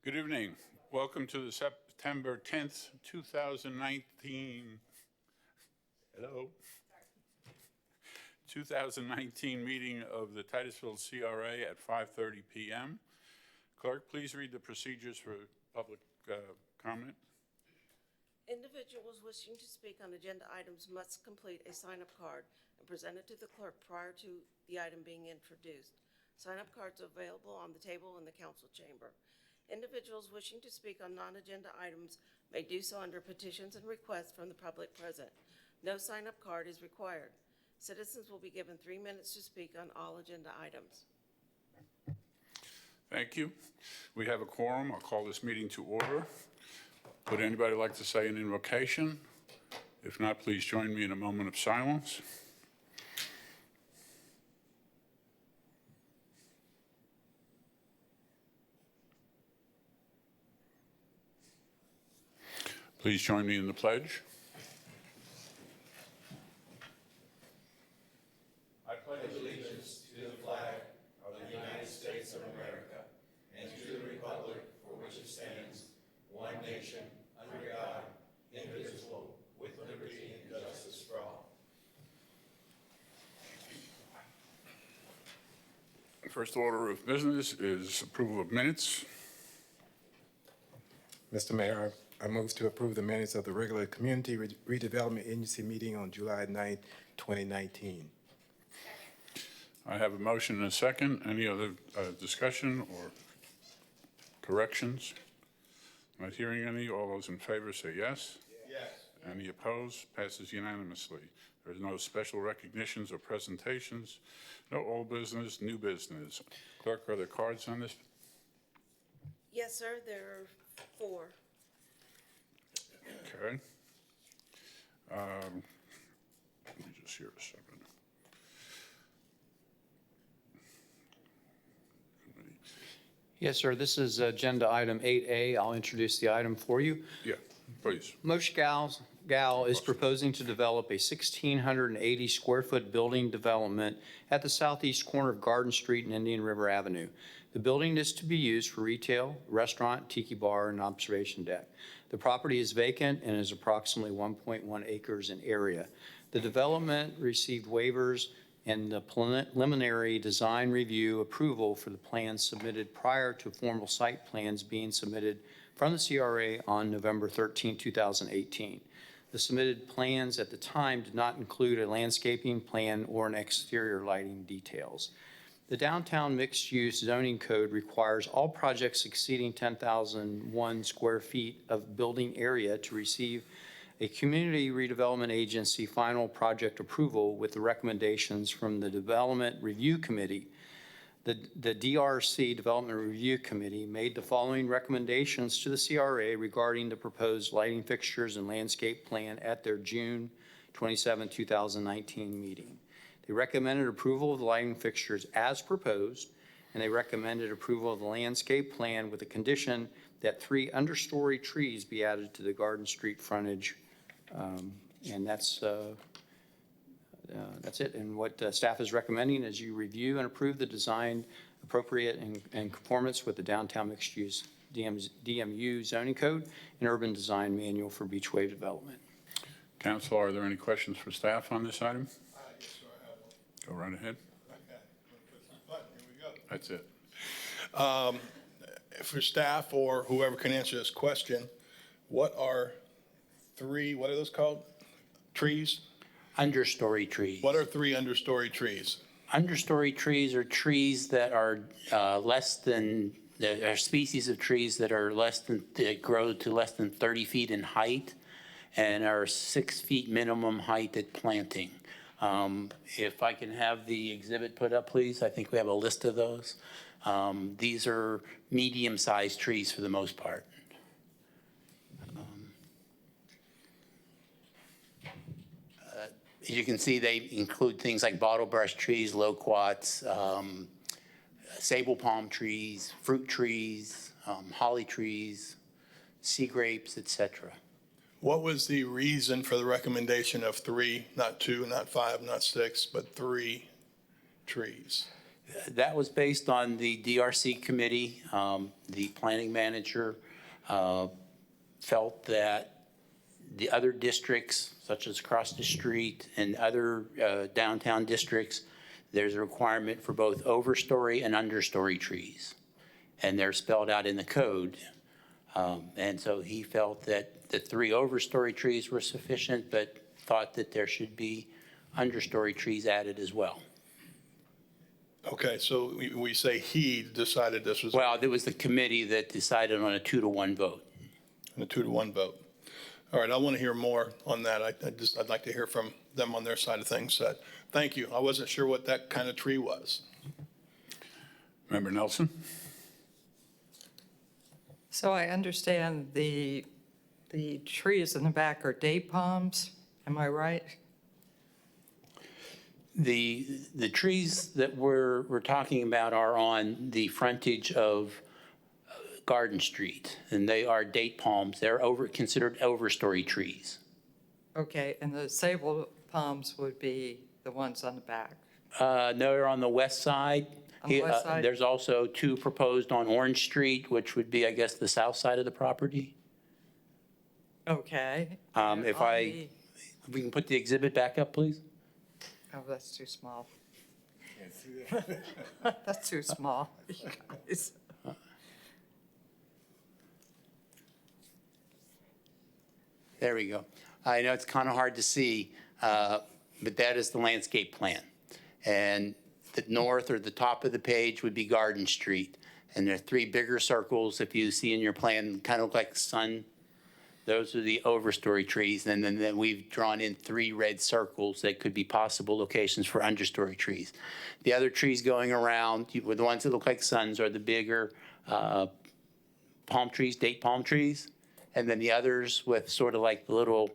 Good evening. Welcome to the September 10th, 2019, 2019 meeting of the Titusville CRA at 5:30 p.m. Clerk, please read the procedures for public comment. Individuals wishing to speak on agenda items must complete a sign-up card and present it to the clerk prior to the item being introduced. Sign-up cards are available on the table in the council chamber. Individuals wishing to speak on non-agenda items may do so under petitions and requests from the public present. No sign-up card is required. Citizens will be given 3 minutes to speak on all agenda items. Thank you. We have a quorum. I'll call this meeting to order. Would anybody like to say an invocation? If not, please join me in a moment of silence. Please join me in the pledge. I pledge allegiance to the flag of the United States of America and to the republic for which it stands, one nation, under God, indivisible, with liberty and justice for all. First order of business is approval of minutes. Mr. Mayor, I move to approve the minutes of the regular Community Redevelopment Agency meeting on July 9th, 2019. I have a motion and a second. Any other discussion or corrections? Not hearing any. All those in favor say yes. Yes. Any opposed? Passes unanimously. There's no special recognitions or presentations. No old business, new business. Clerk, are there cards on this? Yes, sir, there are 4. Okay. Let me just hear a second. Yes, sir. This is agenda item 8A. I'll introduce the item for you. Yeah, please. Mosh Gal is proposing to develop a 1,680 square foot building development at the southeast corner of Garden Street and Indian River Avenue. The building is to be used for retail, restaurant, tiki bar, and observation deck. The property is vacant and is approximately 1.1 acres in area. The development received waivers and the preliminary design review approval for the plans submitted prior to formal site plans being submitted from the CRA on November 13, 2018. The submitted plans at the time did not include a landscaping plan or an exterior lighting details. The downtown mixed-use zoning code requires all projects exceeding 10,001 square feet of building area to receive a Community Redevelopment Agency final project approval with the recommendations from the Development Review Committee. The DRC, Development Review Committee, made the following recommendations to the CRA regarding the proposed lighting fixtures and landscape plan at their June 27, 2019 meeting. They recommended approval of the lighting fixtures as proposed, and they recommended approval of the landscape plan with the condition that 3 understory trees be added to the Garden Street frontage. And that's it. And what staff is recommending is you review and approve the design appropriate and conformance with the downtown mixed-use DMU zoning code and urban design manual for beachway development. Council, are there any questions for staff on this item? Yes, sir, I have one. Go right ahead. Okay, push this button, here we go. That's it. For staff or whoever can answer this question, what are those called? Trees? Understory trees. What are 3 understory trees? Understory trees are trees that are there are species of trees that grow to less than 30 feet in height and are 6 feet minimum height at planting. If I can have the exhibit put up, please. I think we have a list of those. These are medium-sized trees for the most part. As you can see, they include things like bottlebrush trees, loquats, sable palm trees, fruit trees, holly trees, sea grapes, etc. What was the reason for the recommendation of 3, not 2, not 5, not 6, but 3 trees? That was based on the DRC committee. The planning manager felt that the other districts, such as across the street and other downtown districts, there's a requirement for both overstory and understory trees. And they're spelled out in the code. And so he felt that the 3 overstory trees were sufficient, but thought that there should be understory trees added as well. Okay, so we say he decided this was Well, there was the committee that decided on a 2-to-1 vote. a 2-to-1 vote. All right, I want to hear more on that. I'd like to hear from them on their side of things. Thank you. I wasn't sure what that kind of tree was. Member Nelson? So I understand the trees in the back are date palms, am I right? The trees that we're talking about are on the frontage of Garden Street, and they are date palms. They're considered overstory trees. Okay, and the sable palms would be the ones on the back. No, they're on the west side. On the west side? There's also 2 proposed on Orange Street, which would be, I guess, the south side of the property. Okay. If And on we can put the exhibit back up, please. Oh, that's too small. That's too small. It's- There we go. I know it's kind of hard to see, but that is the landscape plan. And the north or the top of the page would be Garden Street. And there are 3 bigger circles, if you see in your plan, kind of look like the sun. Those are the overstory trees. And then we've drawn in 3 red circles that could be possible locations for understory trees. The other trees going around, the ones that look like suns, are the bigger palm trees, date palm trees. And then the others with sort of like the little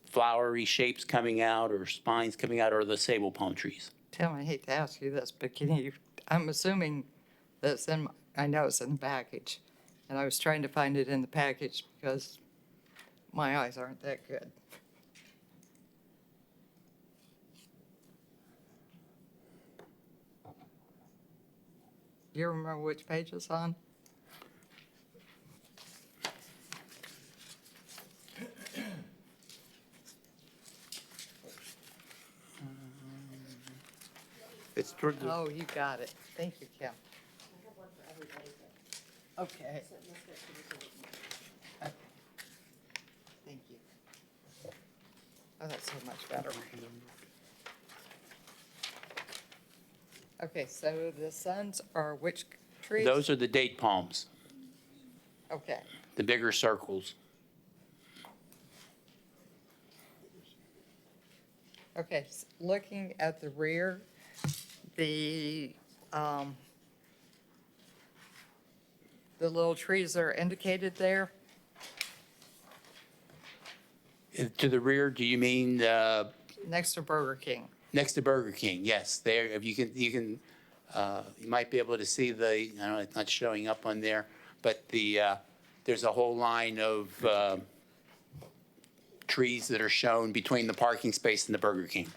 flowery shapes coming out or spines coming out are the sable palm trees. Tim, I hate to ask you this, but I'm assuming that's I know it's in the package. And I was trying to find it in the package because my eyes aren't that good. You remember which page it's on? It's toward the, Oh, you got it. Thank you, Kim. Okay. Thank you. Oh, that's so much better. Okay, so the suns are which trees? those are the date palms, Okay, the bigger circles. okay, looking at the rear, the little trees that are indicated there, To the rear, do you mean next to Burger King. next to Burger King? Yes, there. If you can, you might be able to see the. I don't know, it's not showing up on there, but there's a whole line of trees that are shown between the parking space and the Burger King.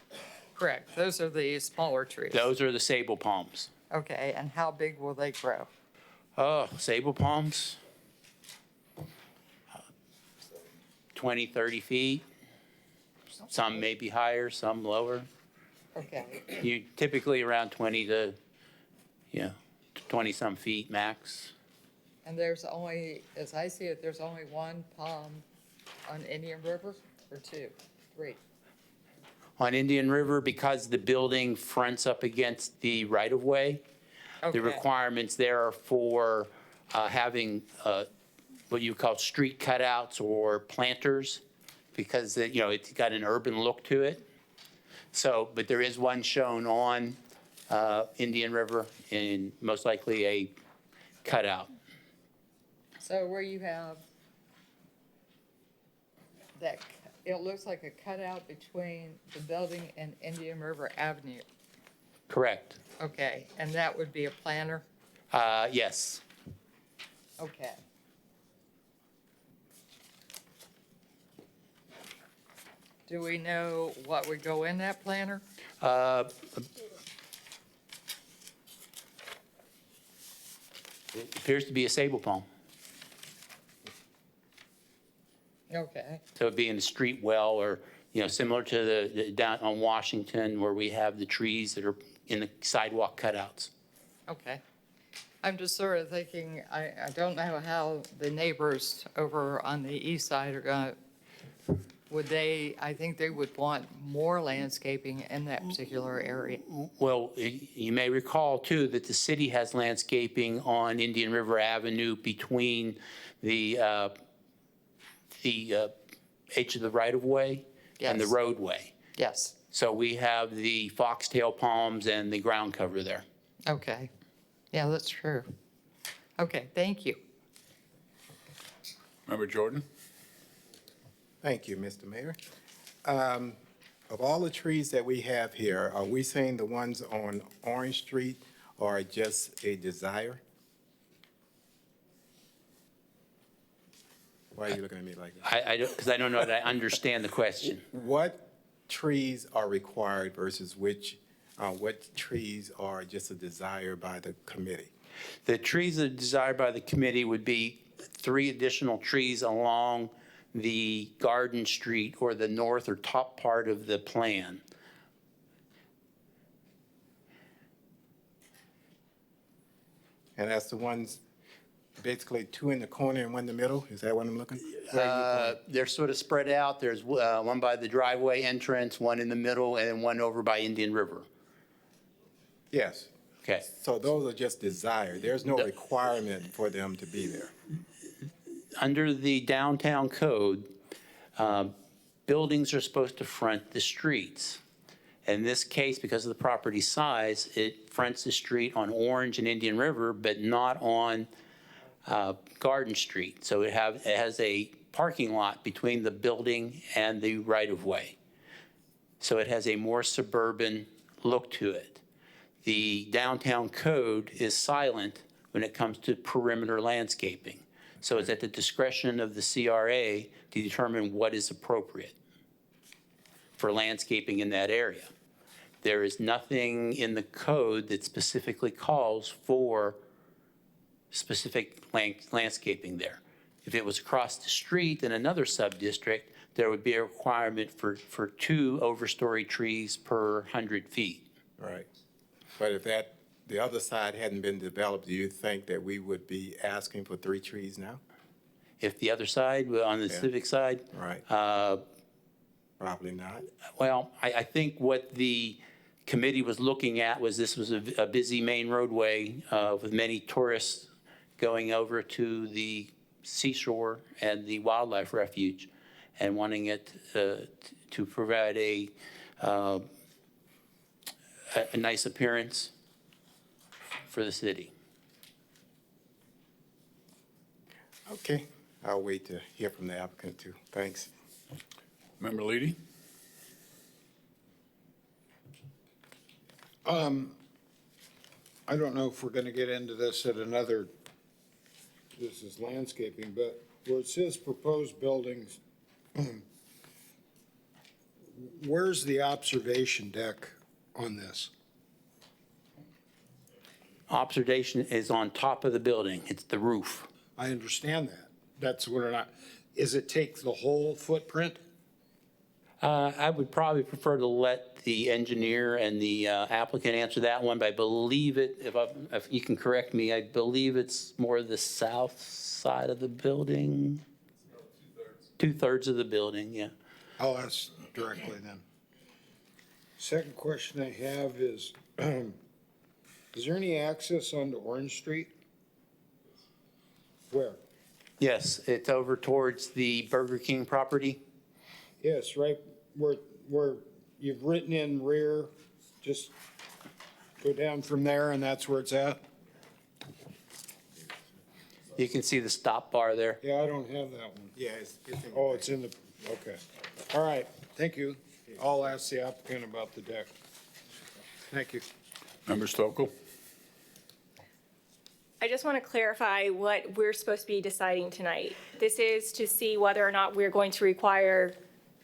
Correct, those are the smaller trees. Those are the sable palms. Okay, and how big will they grow? Oh, sable palms. 20, 30 feet. Some may be higher, some lower. Okay, You typically around 20 to, 20-some feet max. and there's only, as I see it, there's only one palm on Indian River, or 2, 3? On Indian River, because the building fronts up against the right-of-way, Okay. the requirements there are for having what you call street cutouts or planters, because, it's got an urban look to it. So, but there is one shown on Indian River, and most likely a cutout. So where you have that, it looks like a cutout between the building and Indian River Avenue. Correct. Okay, and that would be a planter? Yes. Okay. Do we know what would go in that planter? appears to be a sable palm. Okay, So it'd be in a street well or, similar to the down on Washington where we have the trees that are in the sidewalk cutouts. okay. I'm just sort of thinking, I don't know how the neighbors over on the east side are gonna, I think they would want more landscaping in that particular area. Well, you may recall too that the city has landscaping on Indian River Avenue between the edge of the right-of-way and the Yes. roadway. Yes, So we have the foxtail palms and the ground cover there. okay. Yeah, that's true. Okay, thank you. Member Jordan? Thank you, Mr. Mayor. Of all the trees that we have here, are we saying the ones on Orange Street are just a desire? Why are you looking at me like that? Because I don't know that I understand the question. What trees are required versus what trees are just a desire by the committee? The trees that are desired by the committee would be 3 additional trees along the Garden Street or the north or top part of the plan. And that's the ones, basically 2 in the corner and 1 in the middle? Is that what I'm looking? They're sort of spread out. There's one by the driveway entrance, one in the middle, and then one over by Indian River. Yes. Okay. So those are just desired. There's no requirement for them to be there. Under the downtown code, buildings are supposed to front the streets. In this case, because of the property size, it fronts the street on Orange and Indian River, but not on Garden Street. So it has a parking lot between the building and the right-of-way. So it has a more suburban look to it. The downtown code is silent when it comes to perimeter landscaping. So it's at the discretion of the CRA to determine what is appropriate for landscaping in that area. There is nothing in the code that specifically calls for specific landscaping there. If it was across the street in another sub-district, there would be a requirement for 2 overstory trees per 100 feet. Right. But if the other side hadn't been developed, do you think that we would be asking for 3 trees now? If the other side, on the Yeah. civic side, Right. Probably not. well, I think what the committee was looking at was this was a busy main roadway with many tourists going over to the seashore and the wildlife refuge and wanting it to provide a nice appearance for the city. Okay. I'll wait to hear from the applicant too. Thanks. Member Leedy? I don't know if we're gonna get into this at another, this is landscaping, but where it says proposed buildings, where's the observation deck on this? Observation is on top of the building. It's the roof. I understand that. That's what is it take the whole footprint? I would probably prefer to let the engineer and the applicant answer that one, but I believe it, if you can correct me, I believe it's more the south side of the building. 2/3 of the building, yeah. I'll ask directly then. Second question I have is there any access onto Orange Street? Where? Yes, it's over towards the Burger King property. Yes, right where you've written in rear, just go down from there and that's where it's at? You can see the stop bar there. Yeah, I don't have that one. Yeah, it's in Oh, it's in the, okay. All right, thank you. I'll ask the applicant about the deck. Thank you. Member Stokel? I just want to clarify what we're supposed to be deciding tonight. This is to see whether or not we're going to require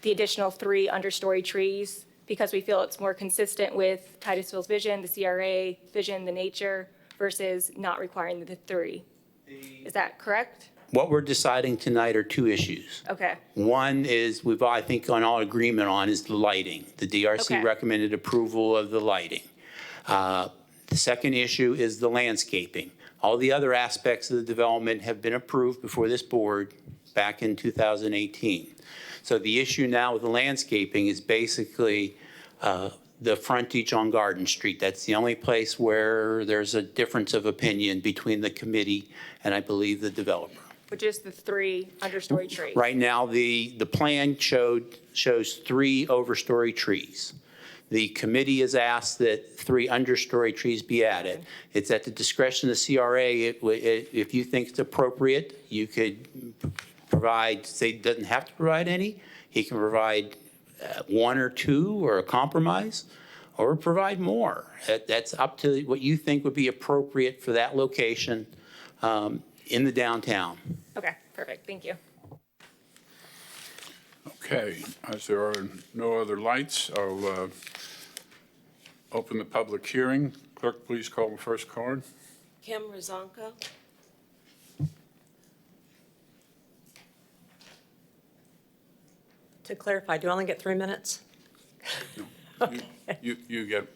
the additional 3 understory trees because we feel it's more consistent with Titusville's vision, the CRA vision, the nature, versus not requiring the 3. Is that correct? What we're deciding tonight are two issues. Okay, One is, we've, I think, on all agreement on, is the lighting. The DRC Okay. recommended approval of the lighting. The second issue is the landscaping. All the other aspects of the development have been approved before this board back in 2018. So the issue now with the landscaping is basically the frontage on Garden Street. That's the only place where there's a difference of opinion between the committee and I believe the developer. which is the 3 understory trees. Right now, the plan shows 3 overstory trees. The committee has asked that 3 understory trees be added. It's at the discretion of the CRA. If you think it's appropriate, you could provide, say, doesn't have to provide any. He can provide 1 or 2 or a compromise, or provide more. That's up to what you think would be appropriate for that location in the downtown. Okay, perfect, thank you. Okay, as there are no other lights, I'll open the public hearing. Clerk, please call the first card. Kim Rozanko. To clarify, do I only get 3 minutes? You get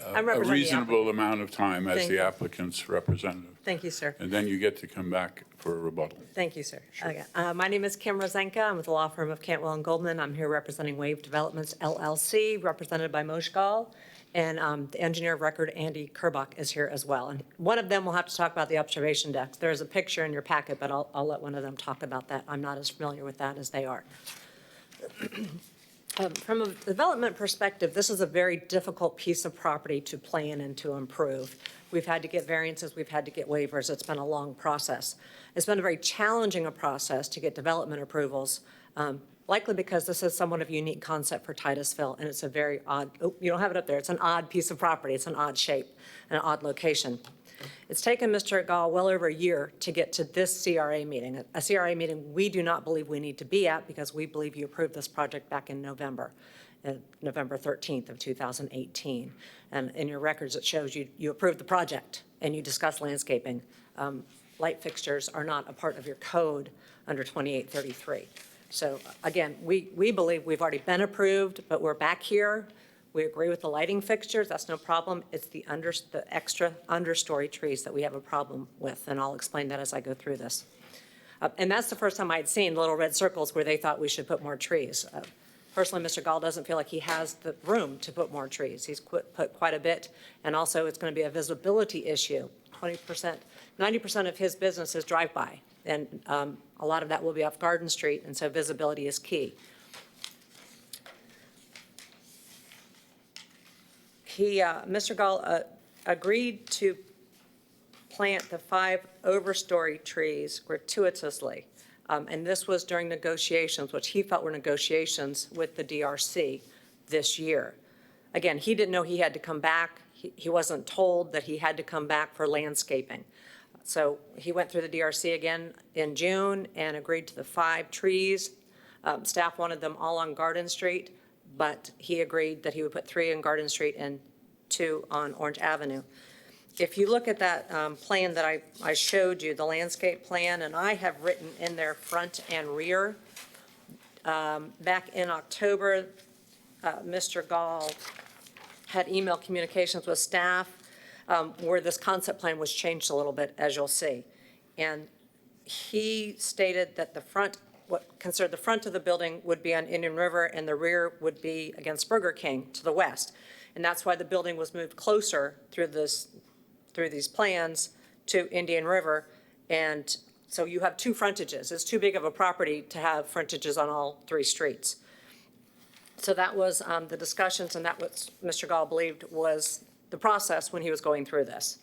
I'm a representing the reasonable amount of time as Thank the you. applicant's representative, Thank you, sir. and then you get to come back for a rebuttal. Thank you, sir. Okay. My name is Kim Rozenka. I'm with the law firm of Cantwell and Goldman. I'm here representing Wave Developments LLC, represented by Moshgal, and the engineer of record, Andy Kerbach, is here as well. And one of them will have to talk about the observation decks. There's a picture in your packet, but I'll let one of them talk about that. I'm not as familiar with that as they are. From a development perspective, this is a very difficult piece of property to plan and to improve. We've had to get variances, we've had to get waivers. It's been a long process. It's been a very challenging process to get development approvals, likely because this is somewhat of a unique concept for Titusville, and it's a very odd, oh, you don't have it up there. It's an odd piece of property. It's an odd shape and an odd location. It's taken Mr. Gall well over a year to get to this CRA meeting, a CRA meeting we do not believe we need to be at because we believe you approved this project back in November 13th of 2018. And in your records, it shows you approved the project and you discussed landscaping. Light fixtures are not a part of your code under 2833. So again, we believe we've already been approved, but we're back here. We agree with the lighting fixtures, that's no problem. It's the extra understory trees that we have a problem with, and I'll explain that as I go through this. And that's the first time I'd seen little red circles where they thought we should put more trees. Personally, Mr. Gall doesn't feel like he has the room to put more trees. He's put quite a bit, and also it's going to be a visibility issue. 20%, 90% of his business is drive-by, and a lot of that will be off Garden Street, and so visibility is key. Mr. Gall agreed to plant the 5 overstory trees gratuitously. And this was during negotiations, which he felt were negotiations with the DRC this year. Again, he didn't know he had to come back. He wasn't told that he had to come back for landscaping. So he went through the DRC again in June and agreed to the 5 trees. Staff wanted them all on Garden Street, but he agreed that he would put 3 on Garden Street and 2 on Orange Avenue. If you look at that plan that I showed you, the landscape plan, and I have written in there front and rear. Back in October, Mr. Gall had email communications with staff where this concept plan was changed a little bit, as you'll see. And he stated that the front, what considered the front of the building would be on Indian River and the rear would be against Burger King to the west. And that's why the building was moved closer through these plans to Indian River. And so you have 2 frontages. It's too big of a property to have frontages on all 3 streets. So that was the discussions, and that what Mr. Gall believed was the process when he was going through this.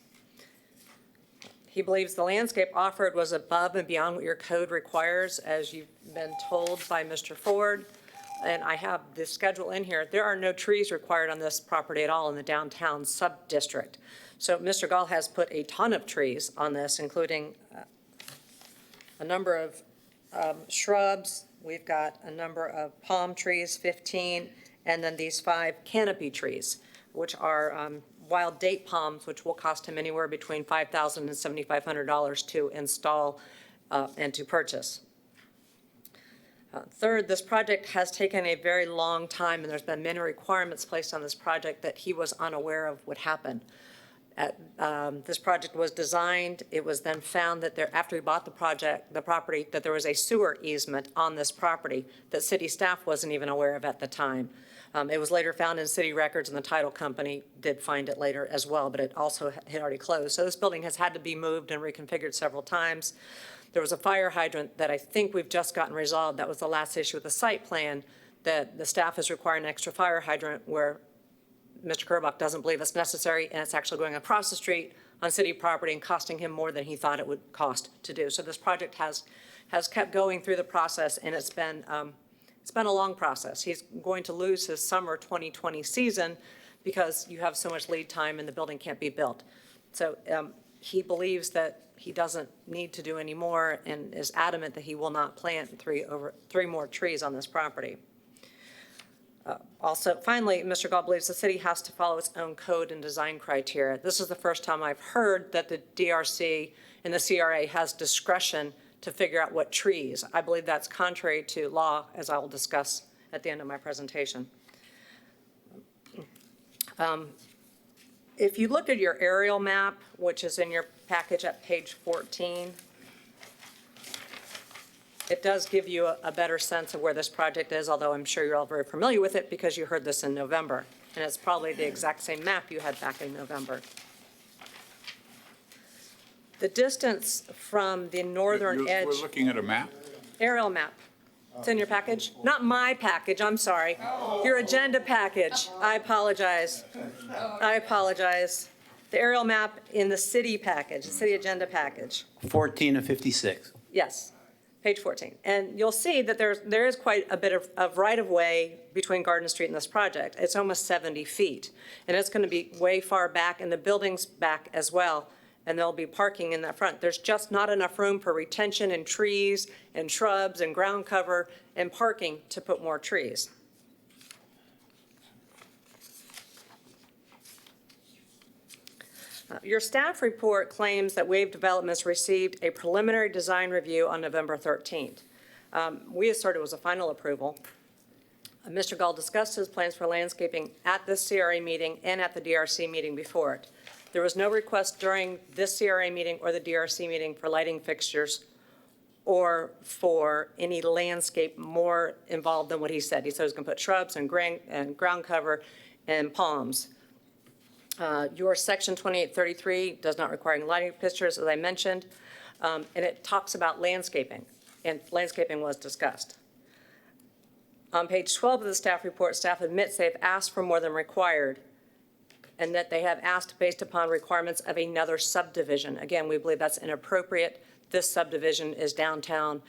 He believes the landscape offered was above and beyond what your code requires, as you've been told by Mr. Ford. And I have the schedule in here. There are no trees required on this property at all in the downtown sub-district. So Mr. Gall has put a ton of trees on this, including a number of shrubs. We've got a number of palm trees, 15, and then these 5 canopy trees, which are wild date palms, which will cost him anywhere between $5,000 and $7,500 to install and to purchase. Third, this project has taken a very long time, and there's been many requirements placed on this project that he was unaware of would happen. This project was designed, it was then found that there, after we bought the property, that there was a sewer easement on this property that city staff wasn't even aware of at the time. It was later found in city records, and the title company did find it later as well, but it also had already closed. So this building has had to be moved and reconfigured several times. There was a fire hydrant that I think we've just gotten resolved. That was the last issue with the site plan, that the staff is requiring an extra fire hydrant where Mr. Kerbach doesn't believe it's necessary, and it's actually going across the street on city property and costing him more than he thought it would cost to do. So this project has kept going through the process, and it's been a long process. He's going to lose his summer 2020 season because you have so much lead time and the building can't be built. So he believes that he doesn't need to do any more and is adamant that he will not plant three more trees on this property. Also, finally, Mr. Gall believes the city has to follow its own code and design criteria. This is the first time I've heard that the DRC and the CRA has discretion to figure out what trees. I believe that's contrary to law, as I will discuss at the end of my presentation. If you look at your aerial map, which is in your package at page 14, it does give you a better sense of where this project is, although I'm sure you're all very familiar with it because you heard this in November. And it's probably the exact same map you had back in November. The distance from the northern edge. We're looking at a map? Aerial map. It's in your package? Not my package, I'm sorry. Your agenda package. I apologize. I apologize. The aerial map in the city package, the city agenda package. 14 of 56. Yes, page 14. And you'll see that there is quite a bit of right-of-way between Garden Street and this project. It's almost 70 feet. And it's going to be way far back, and the building's back as well. And there'll be parking in that front. There's just not enough room for retention and trees and shrubs and ground cover and parking to put more trees. Your staff report claims that Wave Developments received a preliminary design review on November 13th. We asserted it was a final approval. Mr. Gall discussed his plans for landscaping at this CRA meeting and at the DRC meeting before it. There was no request during this CRA meeting or the DRC meeting for lighting fixtures or for any landscape more involved than what he said. He said he was going to put shrubs and ground cover and palms. Your section 2833 does not require any lighting fixtures, as I mentioned, and it talks about landscaping, and landscaping was discussed. On page 12 of the staff report, staff admits they have asked for more than required, and that they have asked based upon requirements of another subdivision. Again, we believe that's inappropriate. This subdivision is downtown.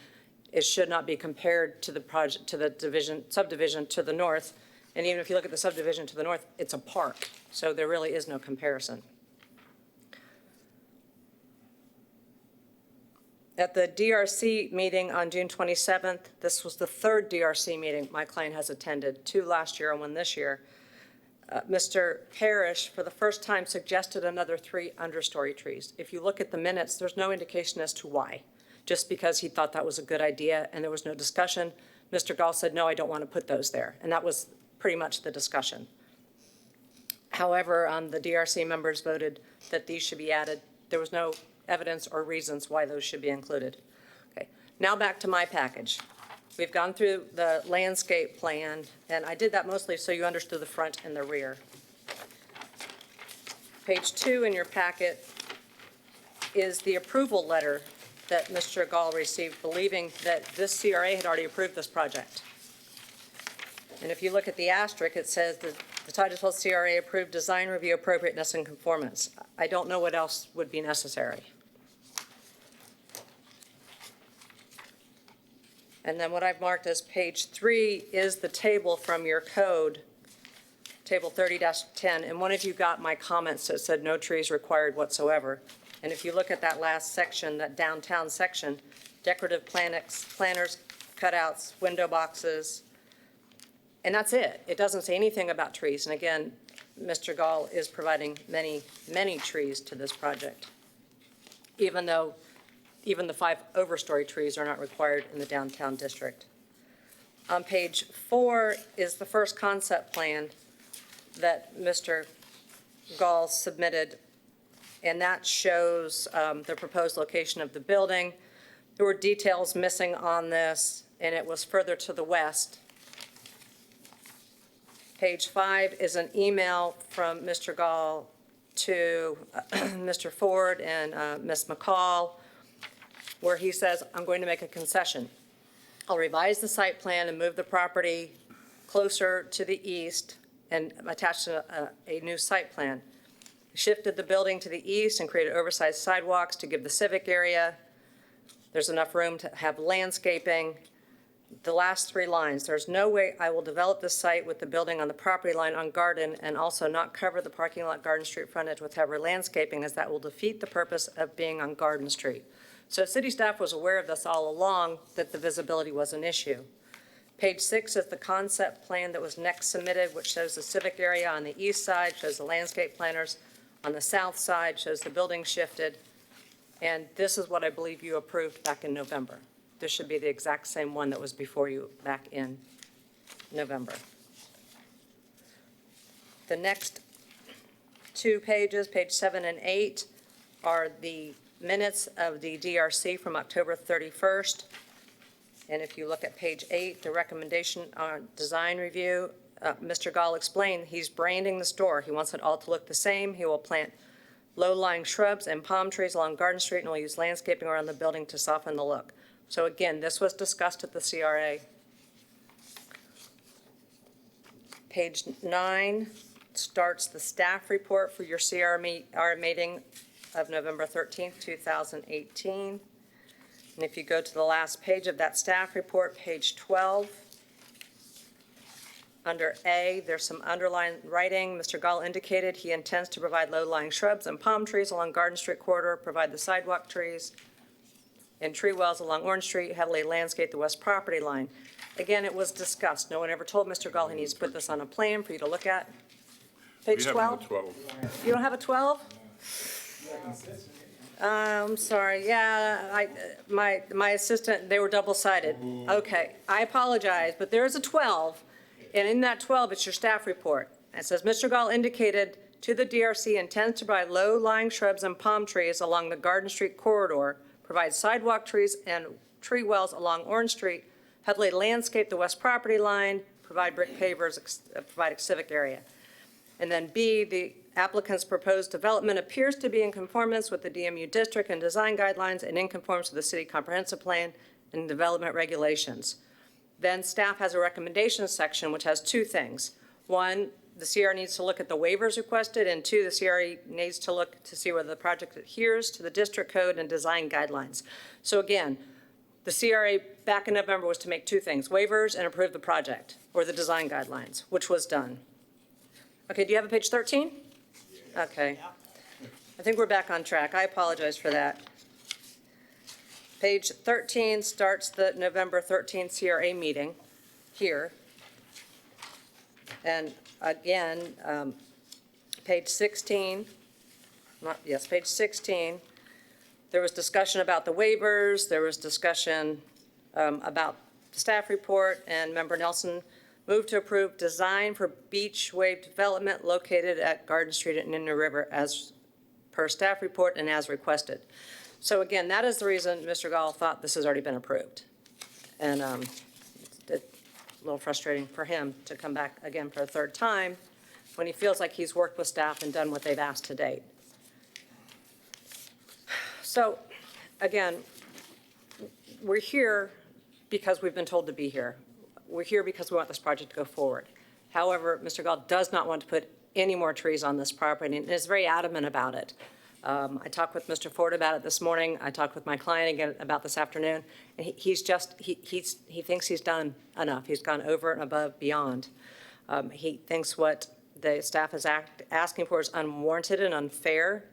It should not be compared to the project, to the subdivision to the north. And even if you look at the subdivision to the north, it's a park. So there really is no comparison. At the DRC meeting on June 27th, this was the third DRC meeting my client has attended, 2 last year and 1 this year. Mr. Parrish, for the first time, suggested another 3 understory trees. If you look at the minutes, there's no indication as to why, just because he thought that was a good idea and there was no discussion. Mr. Gall said, no, I don't want to put those there. And that was pretty much the discussion. However, the DRC members voted that these should be added. There was no evidence or reasons why those should be included. Okay, now back to my package. We've gone through the landscape plan, and I did that mostly so you understood the front and the rear. Page 2 in your packet is the approval letter that Mr. Gall received, believing that this CRA had already approved this project. And if you look at the asterisk, it says that the Titusville CRA approved design review appropriateness and conformance. I don't know what else would be necessary. And then what I've marked as page 3 is the table from your code, table 30-10. And one of you got my comments that said no trees required whatsoever. And if you look at that last section, that downtown section, decorative planters, cutouts, window boxes, And that's it. It doesn't say anything about trees. And again, Mr. Gall is providing many, many trees to this project, even though even the 5 overstory trees are not required in the downtown district. On page 4 is the first concept plan that Mr. Gall submitted, and that shows the proposed location of the building. There were details missing on this, and it was further to the west. Page 5 is an email from Mr. Gall to Mr. Ford and Ms. McCall, where he says, I'm going to make a concession. I'll revise the site plan and move the property closer to the east and attach a new site plan. Shifted the building to the east and created oversized sidewalks to give the civic area. There's enough room to have landscaping. The last 3 lines, there's no way I will develop this site with the building on the property line on Garden and also not cover the parking lot Garden Street frontage with heavy landscaping, as that will defeat the purpose of being on Garden Street. So city staff was aware of this all along, that the visibility was an issue. Page 6 is the concept plan that was next submitted, which shows the civic area on the east side, shows the landscape planters. On the south side, shows the building shifted. And this is what I believe you approved back in November. This should be the exact same one that was before you back in November. The next 2 pages, page 7 and 8, are the minutes of the DRC from October 31st. And if you look at page 8, the recommendation on design review, Mr. Gall explained he's branding the store. He wants it all to look the same. He will plant low-lying shrubs and palm trees along Garden Street and will use landscaping around the building to soften the look. So again, this was discussed at the CRA. Page 9 starts the staff report for your CRA meeting of November 13th, 2018. And if you go to the last page of that staff report, page 12, under A, there's some underlined writing. Mr. Gall indicated he intends to provide low-lying shrubs and palm trees along Garden Street corridor, provide the sidewalk trees and tree wells along Orange Street, heavily landscape the west property line. Again, it was discussed. No one ever told Mr. Gall he needs to put this on a plan for you to look at. Page We have 12? number 12. You don't have a 12? I'm sorry, yeah, my assistant, they were double-sided. Okay, I apologize, but there is a 12, and in that 12, it's your staff report. It says, Mr. Gall indicated to the DRC intends to provide low-lying shrubs and palm trees along the Garden Street corridor, provide sidewalk trees and tree wells along Orange Street, heavily landscape the west property line, provide brick pavers, provide a civic area. And then B, the applicant's proposed development appears to be in conformance with the DMU district and design guidelines and in conformance with the city comprehensive plan and development regulations. Then staff has a recommendations section which has 2 things. 1, the CRA needs to look at the waivers requested, and 2, the CRA needs to look to see whether the project adheres to the district code and design guidelines. So again, the CRA back in November was to make 2 things, waivers and approve the project or the design guidelines, which was done. Okay, do you have a page 13? Okay. I think we're back on track. I apologize for that. Page 13 starts the November 13th CRA meeting here. And again, page 16, page 16, there was discussion about the waivers, there was discussion about the staff report, and Member Nelson moved to approve design for beach wave development located at Garden Street and Indian River as per staff report and as requested. So again, that is the reason Mr. Gall thought this has already been approved. And it's a little frustrating for him to come back again for a 3rd time when he feels like he's worked with staff and done what they've asked to date. So again, we're here because we've been told to be here. We're here because we want this project to go forward. However, Mr. Gall does not want to put any more trees on this property and is very adamant about it. I talked with Mr. Ford about it this morning. I talked with my client again about this afternoon. And he thinks he's done enough. He's gone over and above beyond. He thinks what the staff is asking for is unwarranted and unfair.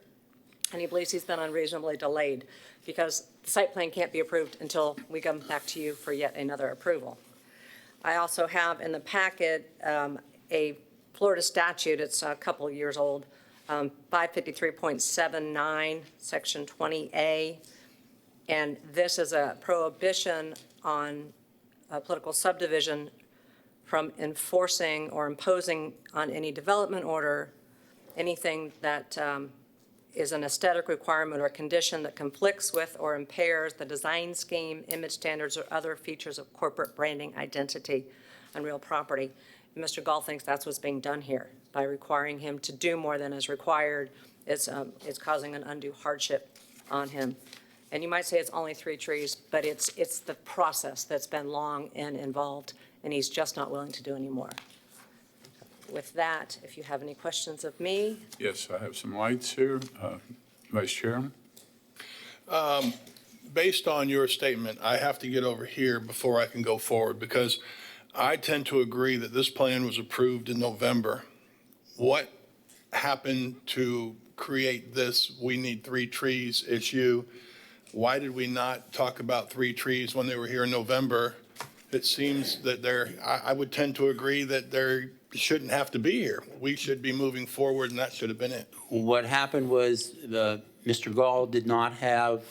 And he believes he's been unreasonably delayed because the site plan can't be approved until we come back to you for yet another approval. I also have in the packet a Florida statute, it's a couple of years old, 553.79, Section 20A. And this is a prohibition on a political subdivision from enforcing or imposing on any development order anything that is an aesthetic requirement or condition that conflicts with or impairs the design scheme, image standards, or other features of corporate branding identity on real property. And Mr. Gall thinks that's what's being done here. By requiring him to do more than is required, it's causing an undue hardship on him. And you might say it's only 3 trees, but it's the process that's been long and involved, and he's just not willing to do any more. With that, if you have any questions of me. Yes, I have some lights here. Vice Chairman? Based on your statement, I have to get over here before I can go forward, because I tend to agree that this plan was approved in November. What happened to create this "we need 3 trees" issue? Why did we not talk about 3 trees when they were here in November? It seems that I would tend to agree that they shouldn't have to be here. We should be moving forward, and that should have been it. What happened was Mr. Gall did not have,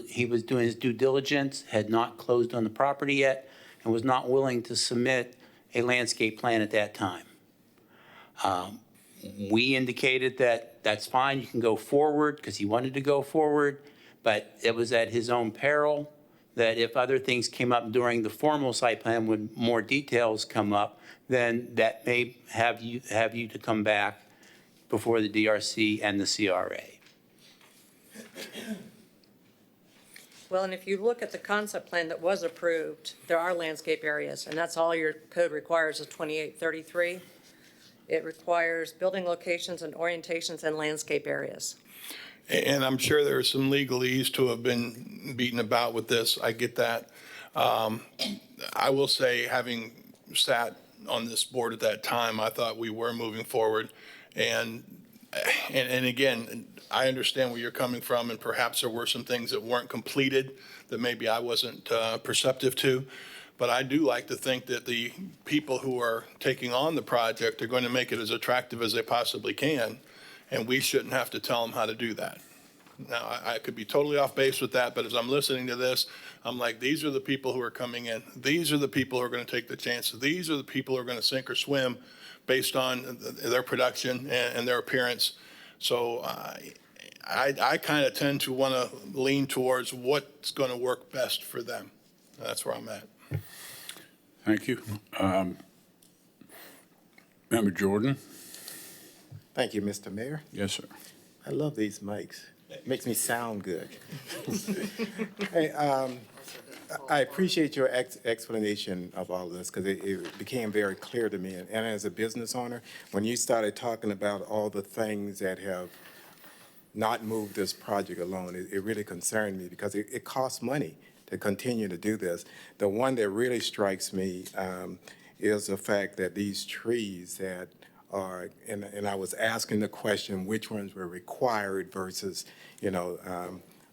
he was doing his due diligence, had not closed on the property yet, and was not willing to submit a landscape plan at that time. We indicated that that's fine, you can go forward, because he wanted to go forward, but it was at his own peril that if other things came up during the formal site plan, when more details come up, then that may have you to come back before the DRC and the CRA. Well, and if you look at the concept plan that was approved, there are landscape areas, and that's all your code requires is 2833. It requires building locations and orientations and landscape areas. And I'm sure there are some legalese to have been beaten about with this. I get that. I will say, having sat on this board at that time, I thought we were moving forward. And again, I understand where you're coming from, and perhaps there were some things that weren't completed that maybe I wasn't perceptive to. But I do like to think that the people who are taking on the project are going to make it as attractive as they possibly can, and we shouldn't have to tell them how to do that. Now, I could be totally off base with that, but as I'm listening to this, I'm like, these are the people who are coming in. These are the people who are going to take the chance. These are the people who are going to sink or swim based on their production and their appearance. So I kind of tend to want to lean towards what's going to work best for them. That's where I'm at. Thank you. Member Jordan? Thank you, Mr. Mayor. Yes, sir. I love these mics. Makes me sound good. Hey, I appreciate your explanation of all of this, because it became very clear to me. And as a business owner, when you started talking about all the things that have not moved this project along, it really concerned me, because it costs money to continue to do this. The one that really strikes me is the fact that these trees that are, and I was asking the question, which ones were required versus,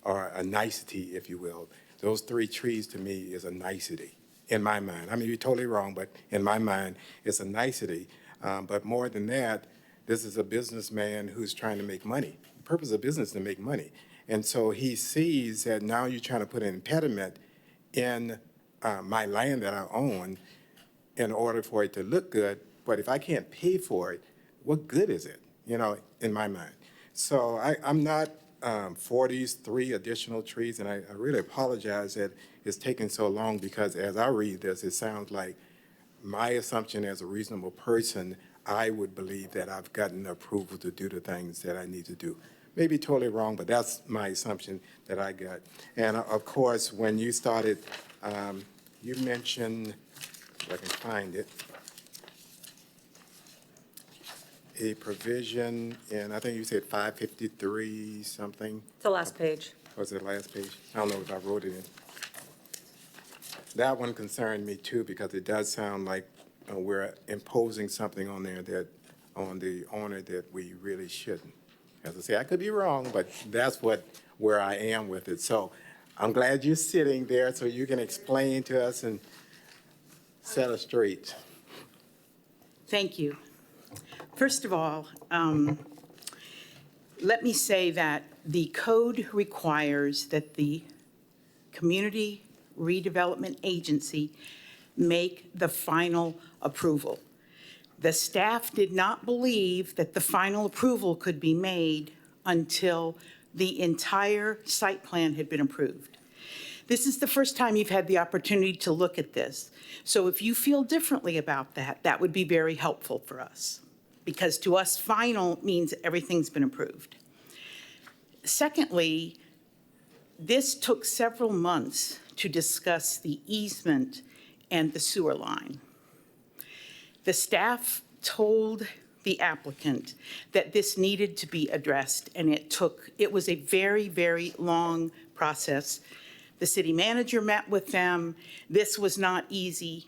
or a nicety, if you will. Those 3 trees to me is a nicety in my mind. I mean, you're totally wrong, but in my mind, it's a nicety. But more than that, this is a businessman who's trying to make money. The purpose of business is to make money. And so he sees that now you're trying to put an impediment in my land that I own in order for it to look good. But if I can't pay for it, what good is it, in my mind? So I'm not for these 3 additional trees, and I really apologize that it's taking so long, because as I read this, it sounds like my assumption as a reasonable person, I would believe that I've gotten approval to do the things that I need to do. Maybe totally wrong, but that's my assumption that I got. And of course, when you started, you mentioned, if I can find it, a provision in, I think you said 553 something. It's the last page. Was it the last page? I don't know if I wrote it in. That one concerned me too, because it does sound like we're imposing something on there that, on the owner, that we really shouldn't. As I say, I could be wrong, but that's where I am with it. So I'm glad you're sitting there so you can explain to us. And set us straight. Thank you. First of all, let me say that the code requires that the Community Redevelopment Agency make the final approval. The staff did not believe that the final approval could be made until the entire site plan had been approved. This is the first time you've had the opportunity to look at this. So if you feel differently about that, that would be very helpful for us, because to us, final means everything's been approved. Secondly, this took several months to discuss the easement and the sewer line. The staff told the applicant that this needed to be addressed, and it was a very, very long process. The city manager met with them. This was not easy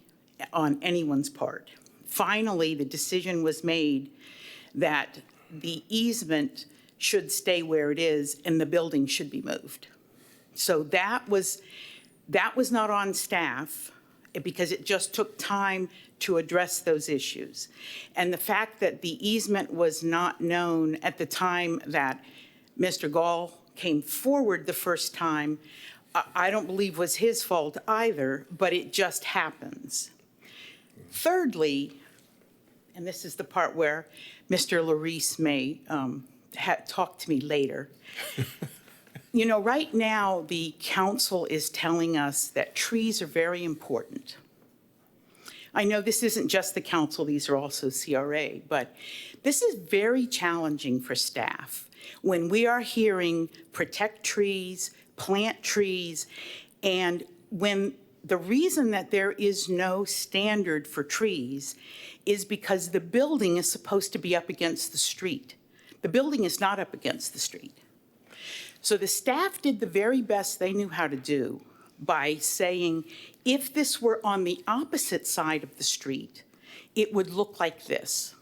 on anyone's part. Finally, the decision was made that the easement should stay where it is and the building should be moved. So that was not on staff, because it just took time to address those issues. And the fact that the easement was not known at the time that Mr. Gall came forward the first time, I don't believe was his fault either, but it just happens. Thirdly, and this is the part where Mr. Larice may talk to me later. You know, right now, the council is telling us that trees are very important. I know this isn't just the council, these are also CRA, but this is very challenging for staff when we are hearing protect trees, plant trees, and when the reason that there is no standard for trees is because the building is supposed to be up against the street. The building is not up against the street. So the staff did the very best they knew how to do by saying, if this were on the opposite side of the street, it would look like this.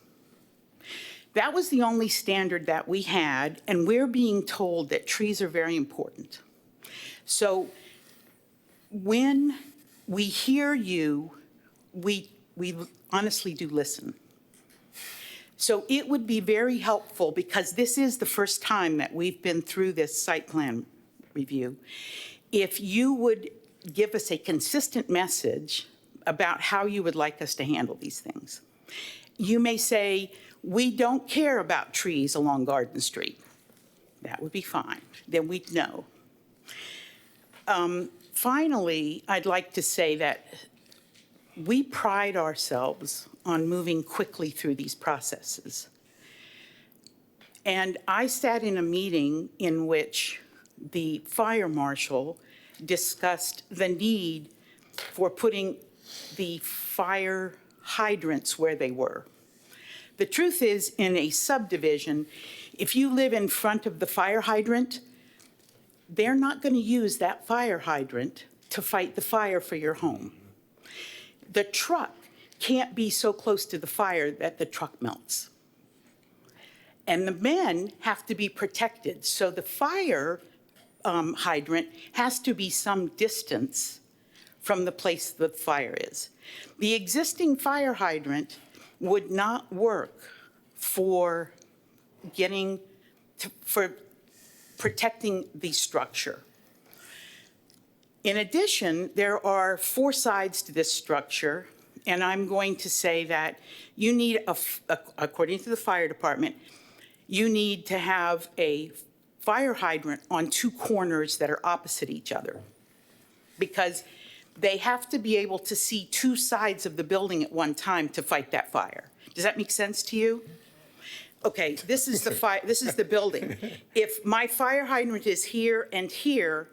That was the only standard that we had, and we're being told that trees are very important. So when we hear you, we honestly do listen. So it would be very helpful, because this is the first time that we've been through this site plan review, if you would give us a consistent message about how you would like us to handle these things. You may say, we don't care about trees along Garden Street. That would be fine. Then we'd know. Finally, I'd like to say that we pride ourselves on moving quickly through these processes. And I sat in a meeting in which the fire marshal discussed the need for putting the fire hydrants where they were. The truth is, in a subdivision, if you live in front of the fire hydrant, they're not going to use that fire hydrant to fight the fire for your home. The truck can't be so close to the fire that the truck melts. And the men have to be protected. So the fire hydrant has to be some distance from the place the fire is. The existing fire hydrant would not work for protecting the structure. In addition, there are 4 sides to this structure, and I'm going to say that you need, according to the fire department, you need to have a fire hydrant on 2 corners that are opposite each other, because they have to be able to see 2 sides of the building at one time to fight that fire. Does that make sense to you? Okay, this is the building. If my fire hydrant is here and here,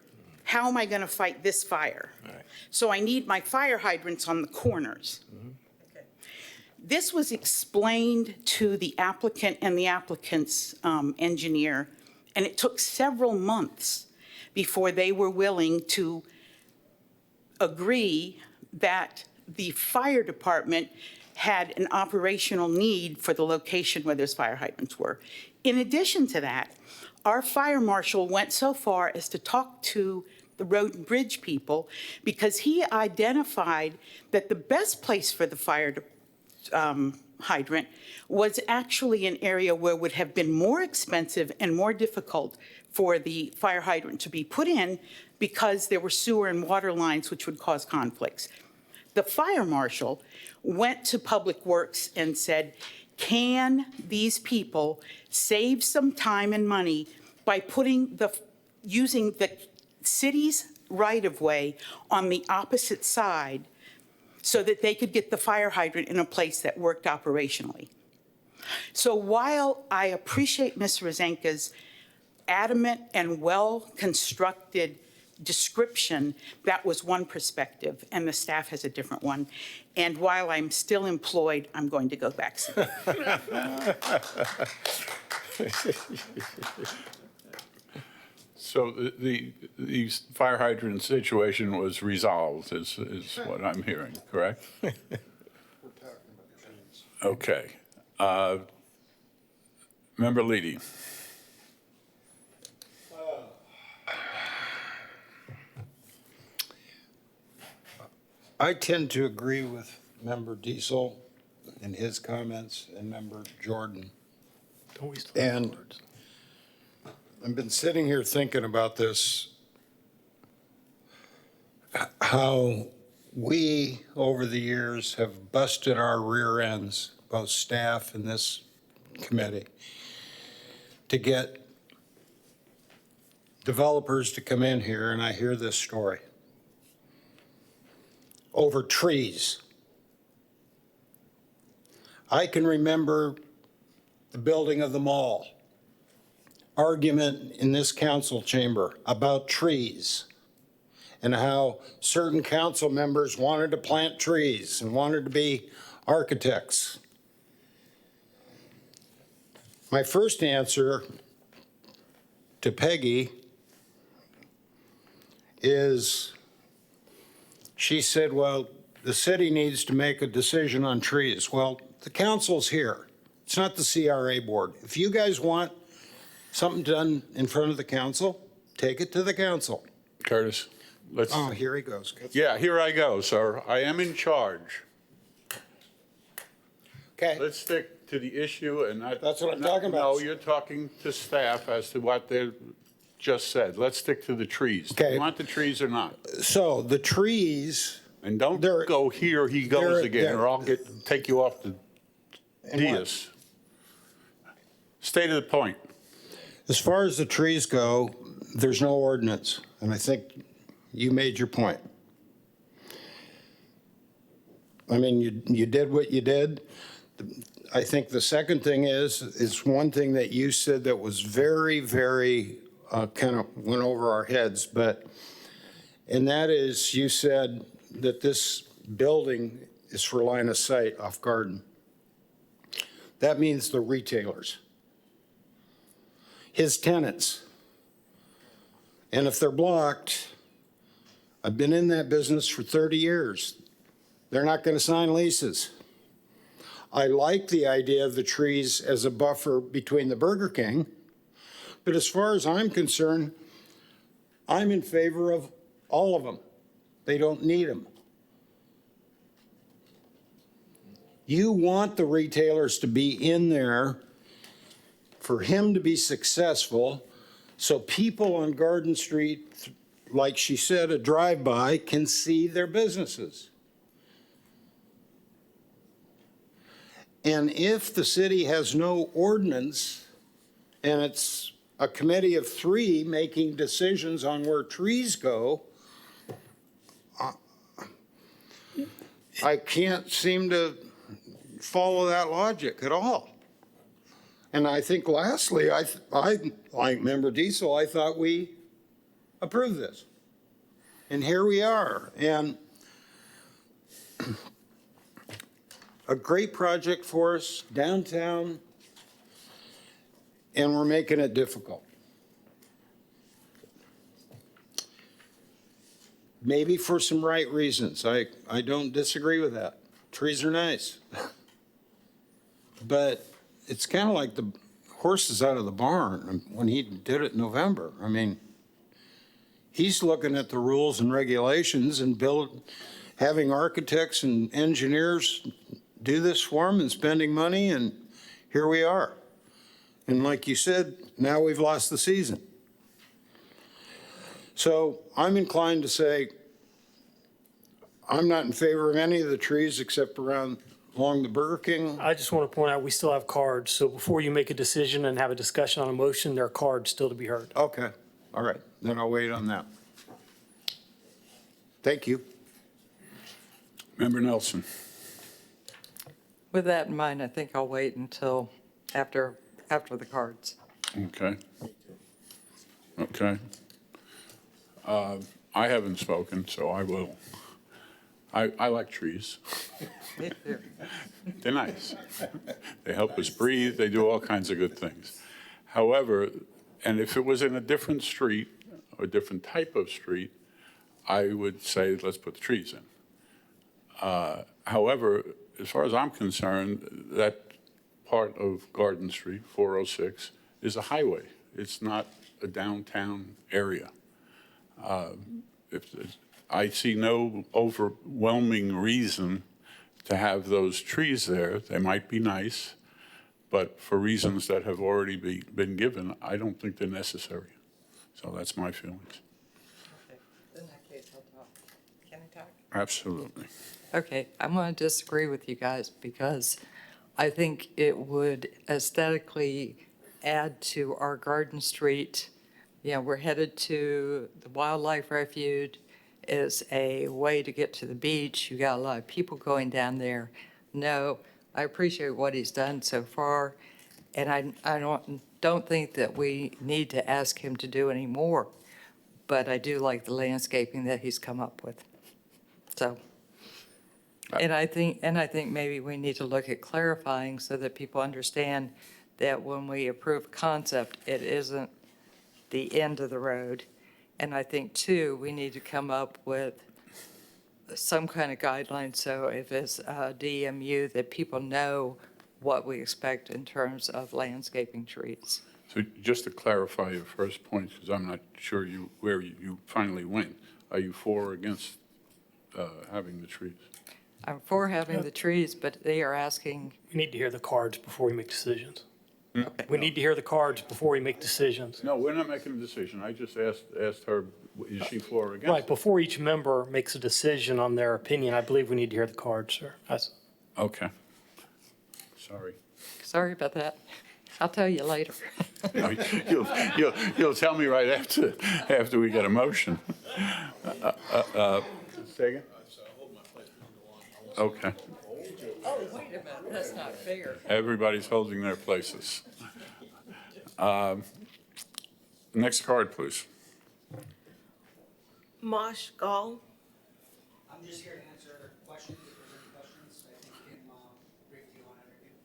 how am I going to fight this fire? Right. So I need my fire hydrants on the corners. Mm-hmm. Okay. This was explained to the applicant and the applicant's engineer, and it took several months before they were willing to agree that the fire department had an operational need for the location where those fire hydrants were. In addition to that, our fire marshal went so far as to talk to the road and bridge people, because he identified that the best place for the fire hydrant was actually an area where it would have been more expensive and more difficult for the fire hydrant to be put in because there were sewer and water lines which would cause conflicts. The fire marshal went to Public Works and said, can these people save some time and money by using the city's right-of-way on the opposite side so that they could get the fire hydrant in a place that worked operationally? So while I appreciate Ms. Rosenka's adamant and well-constructed description, that was one perspective, and the staff has a different one. And while I'm still employed, I'm going to go back. So the fire hydrant situation was resolved, is what I'm hearing, correct? Okay. Member Leedy. I tend to agree with Member Diesel in his comments and Member Jordan. And I've been sitting here thinking about this, how we, over the years, have busted our rear ends, both staff and this committee, to get developers to come in here, and I hear this story, over trees. I can remember the building of the mall, argument in this council chamber about trees and how certain council members wanted to plant trees and wanted to be architects. My first answer to Peggy is, she said, well, the city needs to make a decision on trees. Well, the council's here. It's not the CRA board. If you guys want something done in front of the council, take it to the council. Curtis, let's. Oh, here he goes. Yeah, here I go, sir. I am in charge. Okay. Let's stick to the issue and not. That's what I'm talking about. No, you're talking to staff as to what they just said. Let's stick to the trees. Do Okay. you want the trees or not? So the trees. And don't They're- go here he goes they're- again, or I'll take you off the And what? dais. Stay to the point. As far as the trees go, there's no ordinance, and I think you made your point. I mean, you did what you did. I think the second thing is one thing that you said that was very, very kind of went over our heads, and that is you said that this building is for line of sight off Garden. That means the retailers, his tenants. And if they're blocked, I've been in that business for 30 years. They're not going to sign leases. I like the idea of the trees as a buffer between the Burger King, but as far as I'm concerned, I'm in favor of all of them. They don't need them. You want the retailers to be in there for him to be successful, so people on Garden Street, like she said, a drive-by, can see their businesses. And if the city has no ordinance, and it's a committee of three making decisions on where trees go, I can't seem to follow that logic at all. And I think lastly, I like Member Diesel, I thought we approved this. And here we are. And a great project for us downtown, and we're making it difficult. Maybe for some right reasons. I don't disagree with that. Trees are nice. But it's kind of like the horse is out of the barn when he did it in November. I mean, He's looking at the rules and regulations and having architects and engineers do this for him and spending money, and here we are. And like you said, now we've lost the season. So I'm inclined to say I'm not in favor of any of the trees except along the Burger King. I just want to point out, we still have cards, so before you make a decision and have a discussion on a motion, there are cards still to be heard. Okay, all right, then I'll wait on that. Thank you. Member Nelson. With that in mind, I think I'll wait until after the cards. Okay. Okay. I haven't spoken, so I will. I like trees. Me too. They're nice. They help us breathe. They do all kinds of good things. However, and if it was in a different street or a different type of street, I would say, let's put the trees in. However, as far as I'm concerned, that part of Garden Street, 406, is a highway. It's not a downtown area. I see no overwhelming reason to have those trees there. They might be nice, but for reasons that have already been given, I don't think they're necessary. So that's my feelings. Okay, in that case, I'll talk. Can I talk? Absolutely. Okay, I'm going to disagree with you guys because I think it would aesthetically add to our Garden Street. We're headed to the wildlife refuge. Is a way to get to the beach. You got a lot of people going down there. No, I appreciate what he's done so far, and I don't think that we need to ask him to do any more. But I do like the landscaping that he's come up with. So, and I think maybe we need to look at clarifying so that people understand that when we approve a concept, it isn't the end of the road. And I think, too, we need to come up with some kind of guidelines, so if it's a DMU, that people know what we expect in terms of landscaping trees. So just to clarify your first point, because I'm not sure where you finally went, are you for or against having the trees? I'm for having the trees, but they are asking, We need to hear the cards before we make decisions. okay, We need to hear the cards before we make decisions. No, we're not making a decision. I just asked her, is she for or against? Right, before each member makes a decision on their opinion, I believe we need to hear the cards, sir. Okay. Sorry. sorry about that. I'll tell you later. You'll tell me right after we get a motion. Say again? Okay. Oh, wait a minute, that's not fair. Everybody's holding their places. Next card, please. Mosh Gall. I'm just here to answer questions, if there's any questions, I think Kim briefed you on everything.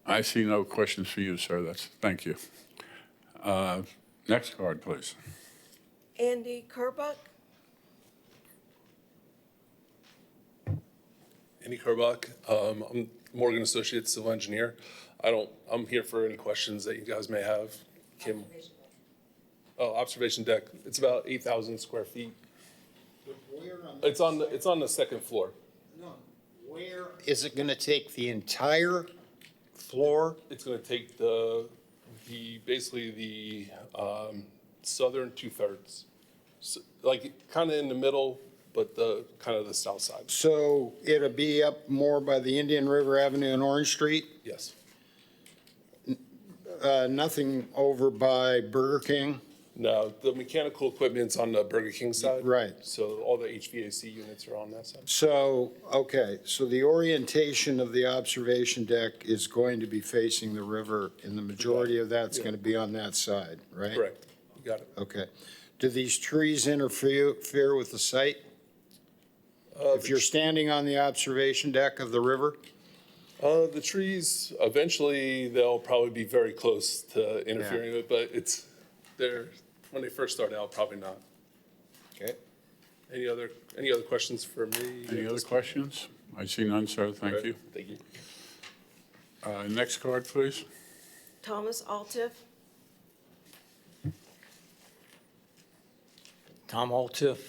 I see no questions for you, sir. Thank you. Next card, please. Andy Kerbuck. Andy Kerbach. I'm Morgan Associates Civil Engineer. I'm here for any questions that you guys may have. Kim. Observation deck. It's about 8,000 square feet. It's on the second floor. No, where is it going to take the entire floor? It's going to take basically the southern 2/3, so, like kind of in the middle, but the kind of the south side. So it'll be up more by the Indian River Avenue and Orange Street? Yes. Nothing over by Burger King? No, the mechanical equipment's on the Burger King side. Right. So all the HVAC units are on that side. So, okay, so the orientation of the observation deck is going to be facing the river, and the majority of that's going to be on that side, right? Correct. You got it. Okay. Do these trees interfere with the site? If you're standing on the observation deck of the river? The trees, eventually, they'll probably be very close to interfering with, but when they first start out, probably not. Okay. Any other questions for me? Any other questions? I see none, sir. Thank you. Thank you. Next card, please. Thomas Altiff. Tom Altiff,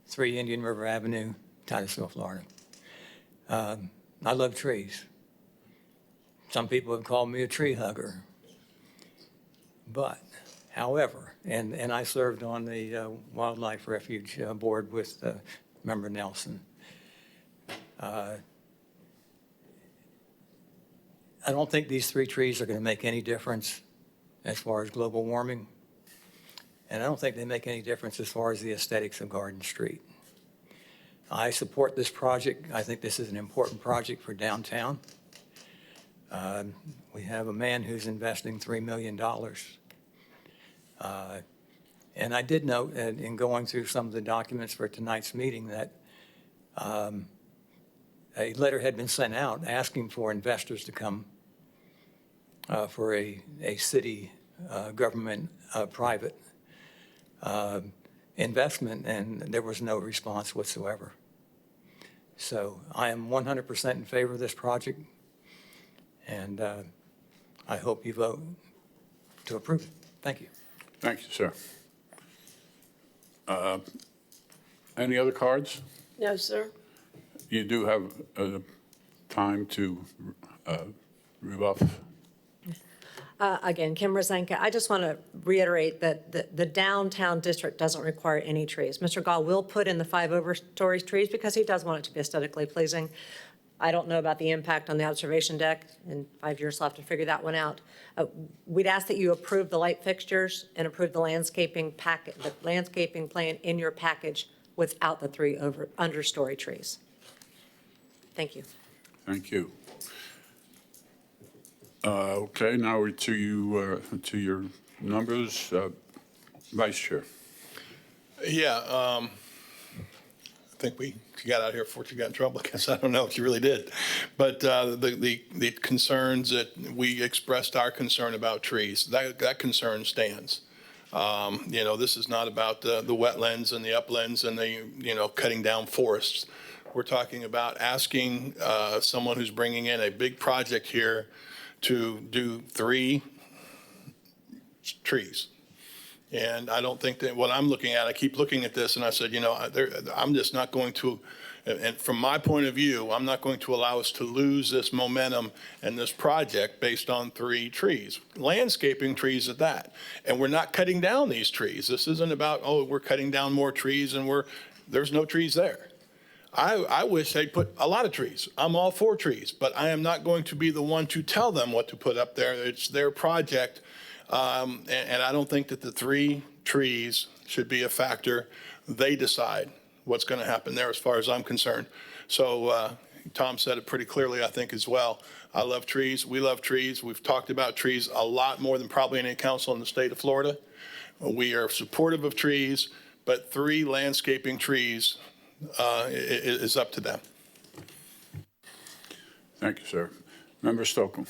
3 Indian River Avenue, Titusville, Florida. I love trees. Some people have called me a tree hugger. But, however, and I served on the Wildlife Refuge Board with Member Nelson. I don't think these 3 trees are going to make any difference as far as global warming. And I don't think they make any difference as far as the aesthetics of Garden Street. I support this project. I think this is an important project for downtown. We have a man who's investing $3 million. And I did note in going through some of the documents for tonight's meeting that a letter had been sent out asking for investors to come for a city government private investment, and there was no response whatsoever. So I am 100% in favor of this project, and I hope you vote to approve it. Thank you. Thank you, sir. Any other cards? No, sir. You do have time to rebuff. Again, Kim Rosenka, I just want to reiterate that the downtown district doesn't require any trees. Mr. Gall will put in the 5 overstory trees because he does want it to be aesthetically pleasing. I don't know about the impact on the observation deck. In 5 years, we'll have to figure that one out. We'd ask that you approve the light fixtures and approve the landscaping plan in your package without the 3 understory trees. Thank you. Thank you. Okay, now we're to your numbers. Vice Chair. Yeah, I think you got out here before you got in trouble. I guess I don't know if you really did. But the concerns that we expressed our concern about trees, that concern stands. This is not about the wetlands and the uplands and the, cutting down forests. We're talking about asking someone who's bringing in a big project here to do 3 trees. And I don't think that what I'm looking at, I keep looking at this and I said, I'm just not going to, and from my point of view, I'm not going to allow us to lose this momentum and this project based on 3 trees, landscaping trees at that. And we're not cutting down these trees. This isn't about, we're cutting down more trees and there's no trees there. I wish they'd put a lot of trees. I'm all for trees, but I am not going to be the one to tell them what to put up there. It's their project. And I don't think that the 3 trees should be a factor. They decide what's going to happen there as far as I'm concerned. So Tom said it pretty clearly, I think, as well. I love trees. We love trees. We've talked about trees a lot more than probably any council in the state of Florida. We are supportive of trees, but 3 landscaping trees is up to them. Thank you, sir. Member Stokel.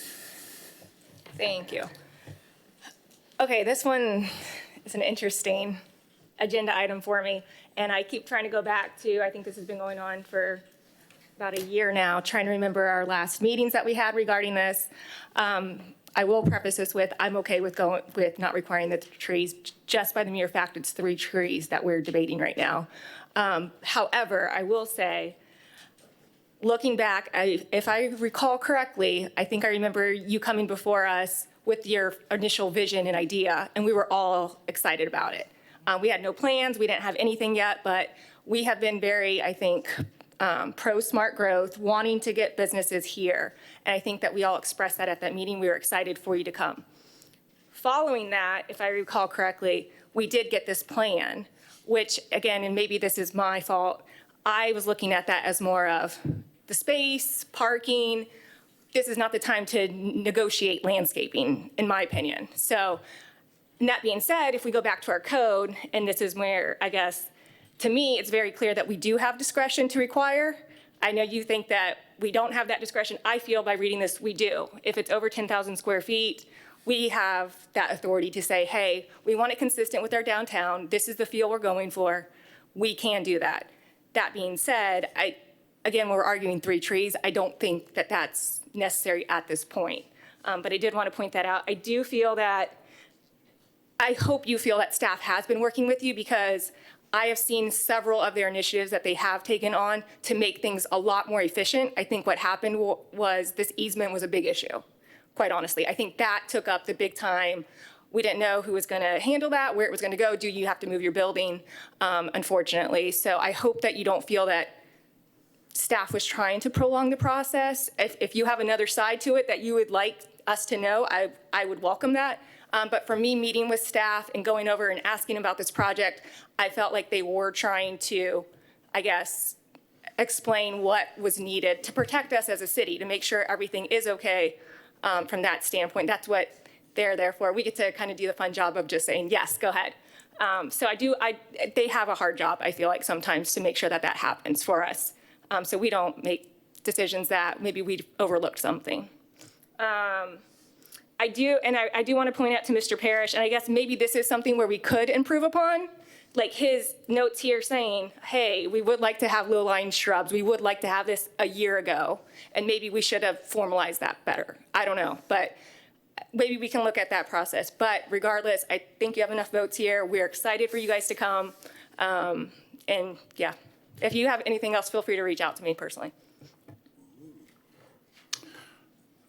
Thank you. Okay, this one is an interesting agenda item for me, and I keep trying to go back to, I think this has been going on for about a year now, trying to remember our last meetings that we had regarding this. I will preface this with, I'm okay with not requiring the trees, just by the mere fact it's 3 trees that we're debating right now. However, I will say, looking back, if I recall correctly, I think I remember you coming before us with your initial vision and idea, and we were all excited about it. We had no plans, we didn't have anything yet, but we have been very, I think, pro-smart growth, wanting to get businesses here. And I think that we all expressed that at that meeting. We were excited for you to come. Following that, if I recall correctly, we did get this plan, which, again, and maybe this is my fault, I was looking at that as more of the space, parking. This is not the time to negotiate landscaping, in my opinion. So, and that being said, if we go back to our code, and this is where, I guess, to me, it's very clear that we do have discretion to require. I know you think that we don't have that discretion. I feel by reading this, we do. If it's over 10,000 square feet, we have that authority to say, hey, we want it consistent with our downtown. This is the feel we're going for. We can do that. That being said, again, we're arguing 3 trees. I don't think that that's necessary at this point. But I did want to point that out. I do feel that I hope you feel that staff has been working with you, because I have seen several of their initiatives that they have taken on to make things a lot more efficient. I think what happened was this easement was a big issue, quite honestly. I think that took up the big time. We didn't know who was going to handle that, where it was going to go. Do you have to move your building, unfortunately? So I hope that you don't feel that staff was trying to prolong the process. If you have another side to it that you would like us to know, I would welcome that. But for me, meeting with staff and going over and asking about this project, I felt like they were trying to, I guess, explain what was needed to protect us as a city, to make sure everything is okay from that standpoint. That's what they're there for. We get to kind of do the fun job of just saying, yes, go ahead. So they have a hard job, I feel like, sometimes to make sure that that happens for us. So we don't make decisions that maybe we overlooked something. I do want to point out to Mr. Parrish, and I guess maybe this is something where we could improve upon, like his notes here saying, hey, we would like to have low-lying shrubs. We would like to have this a year ago, and maybe we should have formalized that better. I don't know, but maybe we can look at that process. But regardless, I think you have enough votes here. We're excited for you guys to come. And yeah, if you have anything else, feel free to reach out to me personally.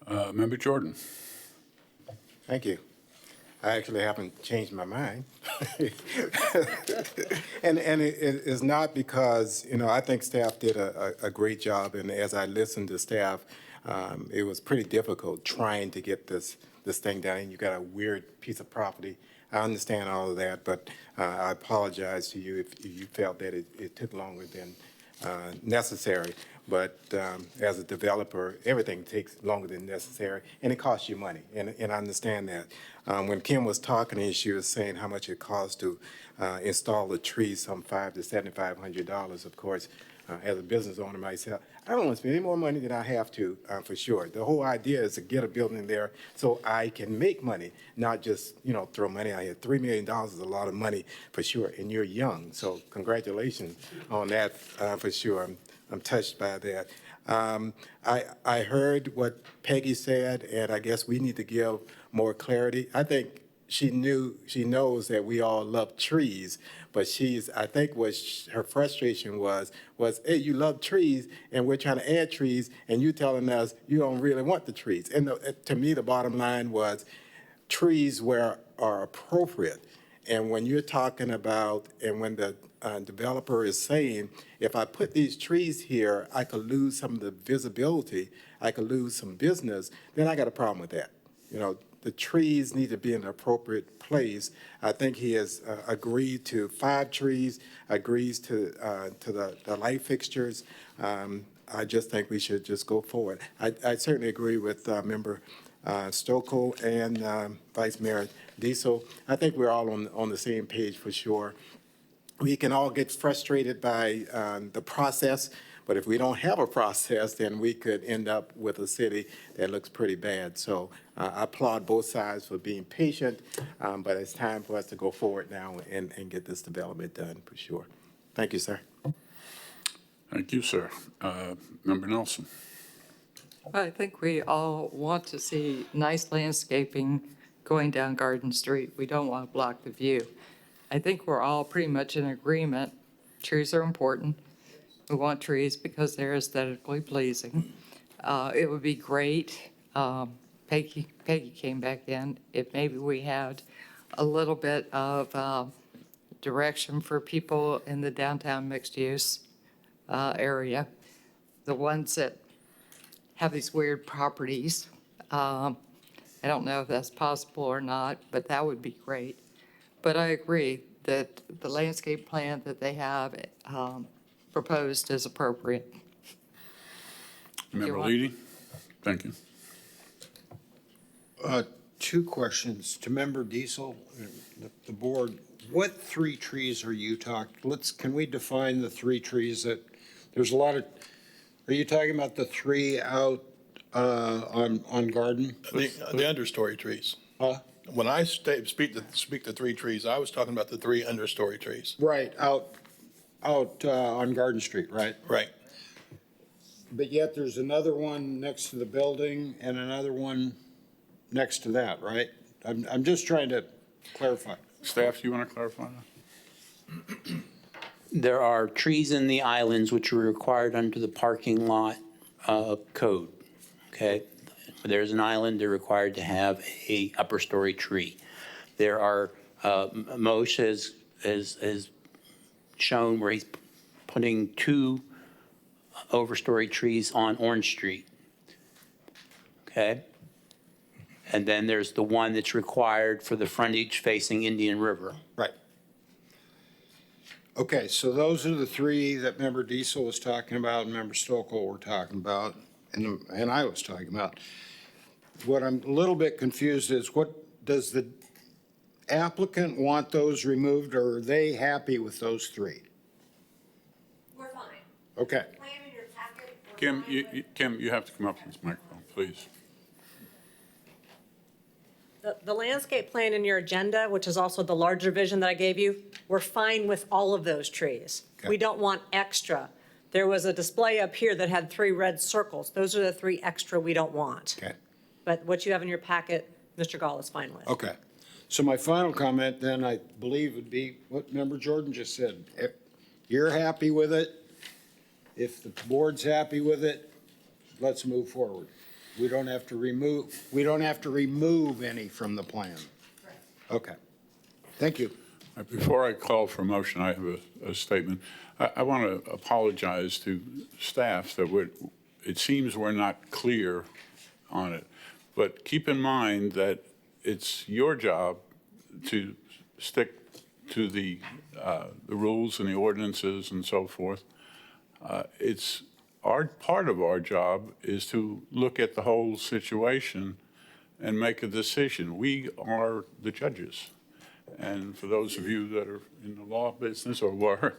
Member Jordan. Thank you. I actually haven't changed my mind. and it is not because, I think staff did a great job. And as I listened to staff, it was pretty difficult trying to get this thing done. And you got a weird piece of property. I understand all of that, but I apologize to you if you felt that it took longer than necessary. But as a developer, everything takes longer than necessary, and it costs you money, and I understand that. When Kim was talking, and she was saying how much it costs to install the trees, some $500 to $7,500. Of course, as a business owner myself, I don't want to spend any more money than I have to, for sure. The whole idea is to get a building there so I can make money, not just, throw money out here. $3 million is a lot of money, for sure, and you're young, so congratulations on that, for sure. I'm touched by that. I heard what Peggy said, and I guess we need to give more clarity. I think she knows that we all love trees, but I think what her frustration was, hey, you love trees, and we're trying to add trees, and you telling us you don't really want the trees. And to me, the bottom line was trees are appropriate. And when you're talking about, and when the developer is saying, if I put these trees here, I could lose some of the visibility, I could lose some business, then I got a problem with that. The trees need to be in an appropriate place. I think he has agreed to 5 trees, agrees to the light fixtures. I just think we should just go forward. I certainly agree with Member Stokoe and Vice Mayor Diesel. I think we're all on the same page for sure. We can all get frustrated by the process, but if we don't have a process, then we could end up with a city that looks pretty bad. So I applaud both sides for being patient, but it's time for us to go forward now and get this development done for sure. Thank you, sir. Thank you, sir. Member Nelson. I think we all want to see nice landscaping going down Garden Street. We don't want to block the view. I think we're all pretty much in agreement. Trees are important. We want trees because they're aesthetically pleasing. It would be great. Peggy came back in. If maybe we had a little bit of direction for people in the downtown mixed use area, the ones that have these weird properties. I don't know if that's possible or not, but that would be great. But I agree that the landscape plan that they have proposed is appropriate. Member Leedy. Thank you. 2 questions to Member Diesel, the board. What 3 trees are you talking? Can we define the 3 trees that there's a lot of? Are you talking about the 3 out on Garden? The understory trees. Huh? When I speak to 3 trees, I was talking about the 3 understory trees. Right, out on Garden Street, right? Right. But yet there's another one next to the building and another one next to that, right? I'm just trying to Clarify. Staff, do you want to clarify that? There are trees in the islands which are required under the parking lot code, okay? There's an island, they're required to have a upper story tree. There are, Moshe has shown where he's putting 2 overstory trees on Orange Street, okay? And then there's the one that's required for the frontage facing Indian River. Right. Okay, so those are the 3 that Member Diesel was talking about and Member Stokel were talking about, and I was talking about. What I'm a little bit confused is, what does the applicant want those removed, or are they happy with those 3? We're fine. Okay. Plan in your packet. Kim, you have to come up to this microphone, please. The landscape plan in your agenda, which is also the larger vision that I gave you, we're fine with all of those trees. Okay. We don't want extra. There was a display up here that had 3 red circles. Those are the 3 extra we don't want. Okay. But what you have in your packet, Mr. Gall is fine with. Okay. So my final comment then, I believe, would be what Member Jordan just said. If you're happy with it, if the board's happy with it, let's move forward. We don't have to remove any from the plan. Okay. Thank you. Before I call for motion, I have a statement. I want to apologize to staff that it seems we're not clear on it. But keep in mind that it's your job to stick to the rules and the ordinances and so forth. It's part of our job is to look at the whole situation and make a decision. We are the judges. And for those of you that are in the law business or were,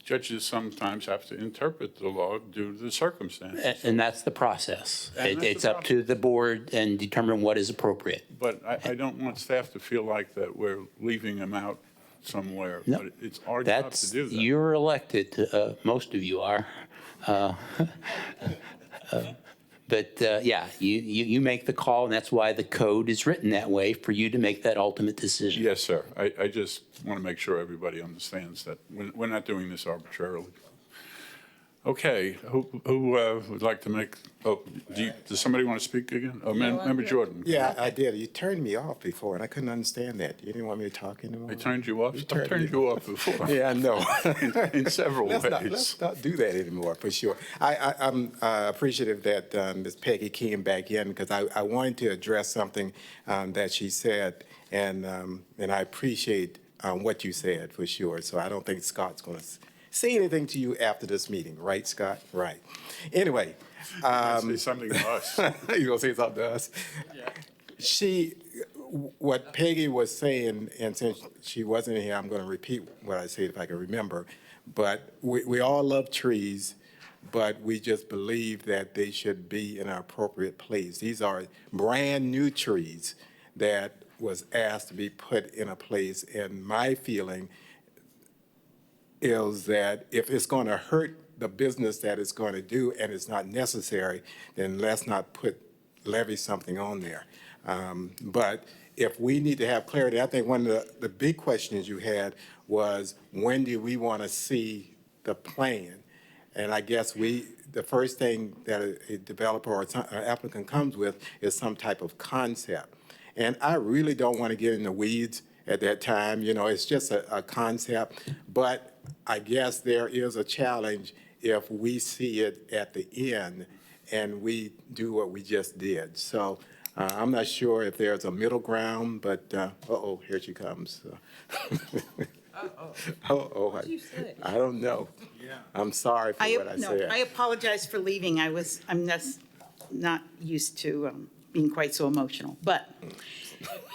judges sometimes have to interpret the law due to the circumstances. And that's the process. And that's It's the up to the board and determine what is appropriate. But I don't want staff to feel like that we're leaving them out somewhere. No, But it's our job to do that. You're elected, most of you are. But yeah, you make the call, and that's why the code is written that way, for you to make that ultimate decision. Yes, sir. I just want to make sure everybody understands that we're not doing this arbitrarily. Okay, who would like to make, does somebody want to speak again? Oh, Member Jordan. Yeah, I did. You turned me off before, and I couldn't understand that. You didn't want me to talk anymore? I turned you off? I turned you off before. Yeah, I know. In several ways. Let's not do that anymore, for sure. I'm appreciative that Ms. Peggy came back in, because I wanted to address something that she said, and I appreciate what you said, for sure. So I don't think Scott's going to say anything to you after this meeting, right, Scott? Right. Anyway. Say something to us. You gonna say something to us? Yeah. What Peggy was saying, and since she wasn't here, I'm gonna repeat what I said if I can remember. But we all love trees, but we just believe that they should be in an appropriate place. These are brand-new trees that was asked to be put in a place, and my feeling is that if it's going to hurt the business that it's going to do and it's not necessary, then let's not levy something on there. But if we need to have clarity, I think one of the big questions you had was, when do we want to see the plan? And I guess the first thing that a developer or an applicant comes with is some type of concept. And I really don't want to get in the weeds at that time. You know, it's just a concept. But I guess there is a challenge if we see it at the end and we do what we just did. So I'm not sure if there's a middle ground, but here she comes. I don't know. Yeah. I'm sorry for what I said. I apologize for leaving. I'm just not used to being quite so emotional. But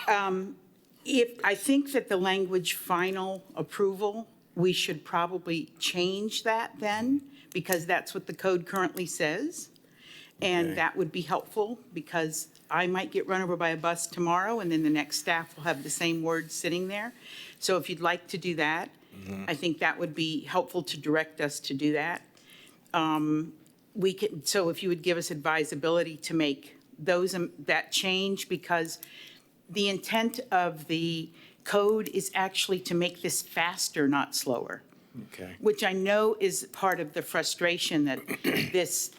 I think that the language final approval, we should probably change that then, because that's what the code currently says. And that would be helpful, because I might get run over by a bus tomorrow, and then the next staff will have the same words sitting there. So if you'd like to do that, I think that would be helpful to direct us to do that. So if you would give us advisability to make that change, because the intent of the Code is actually to make this faster, not slower. Okay. Which I know is part of the frustration that this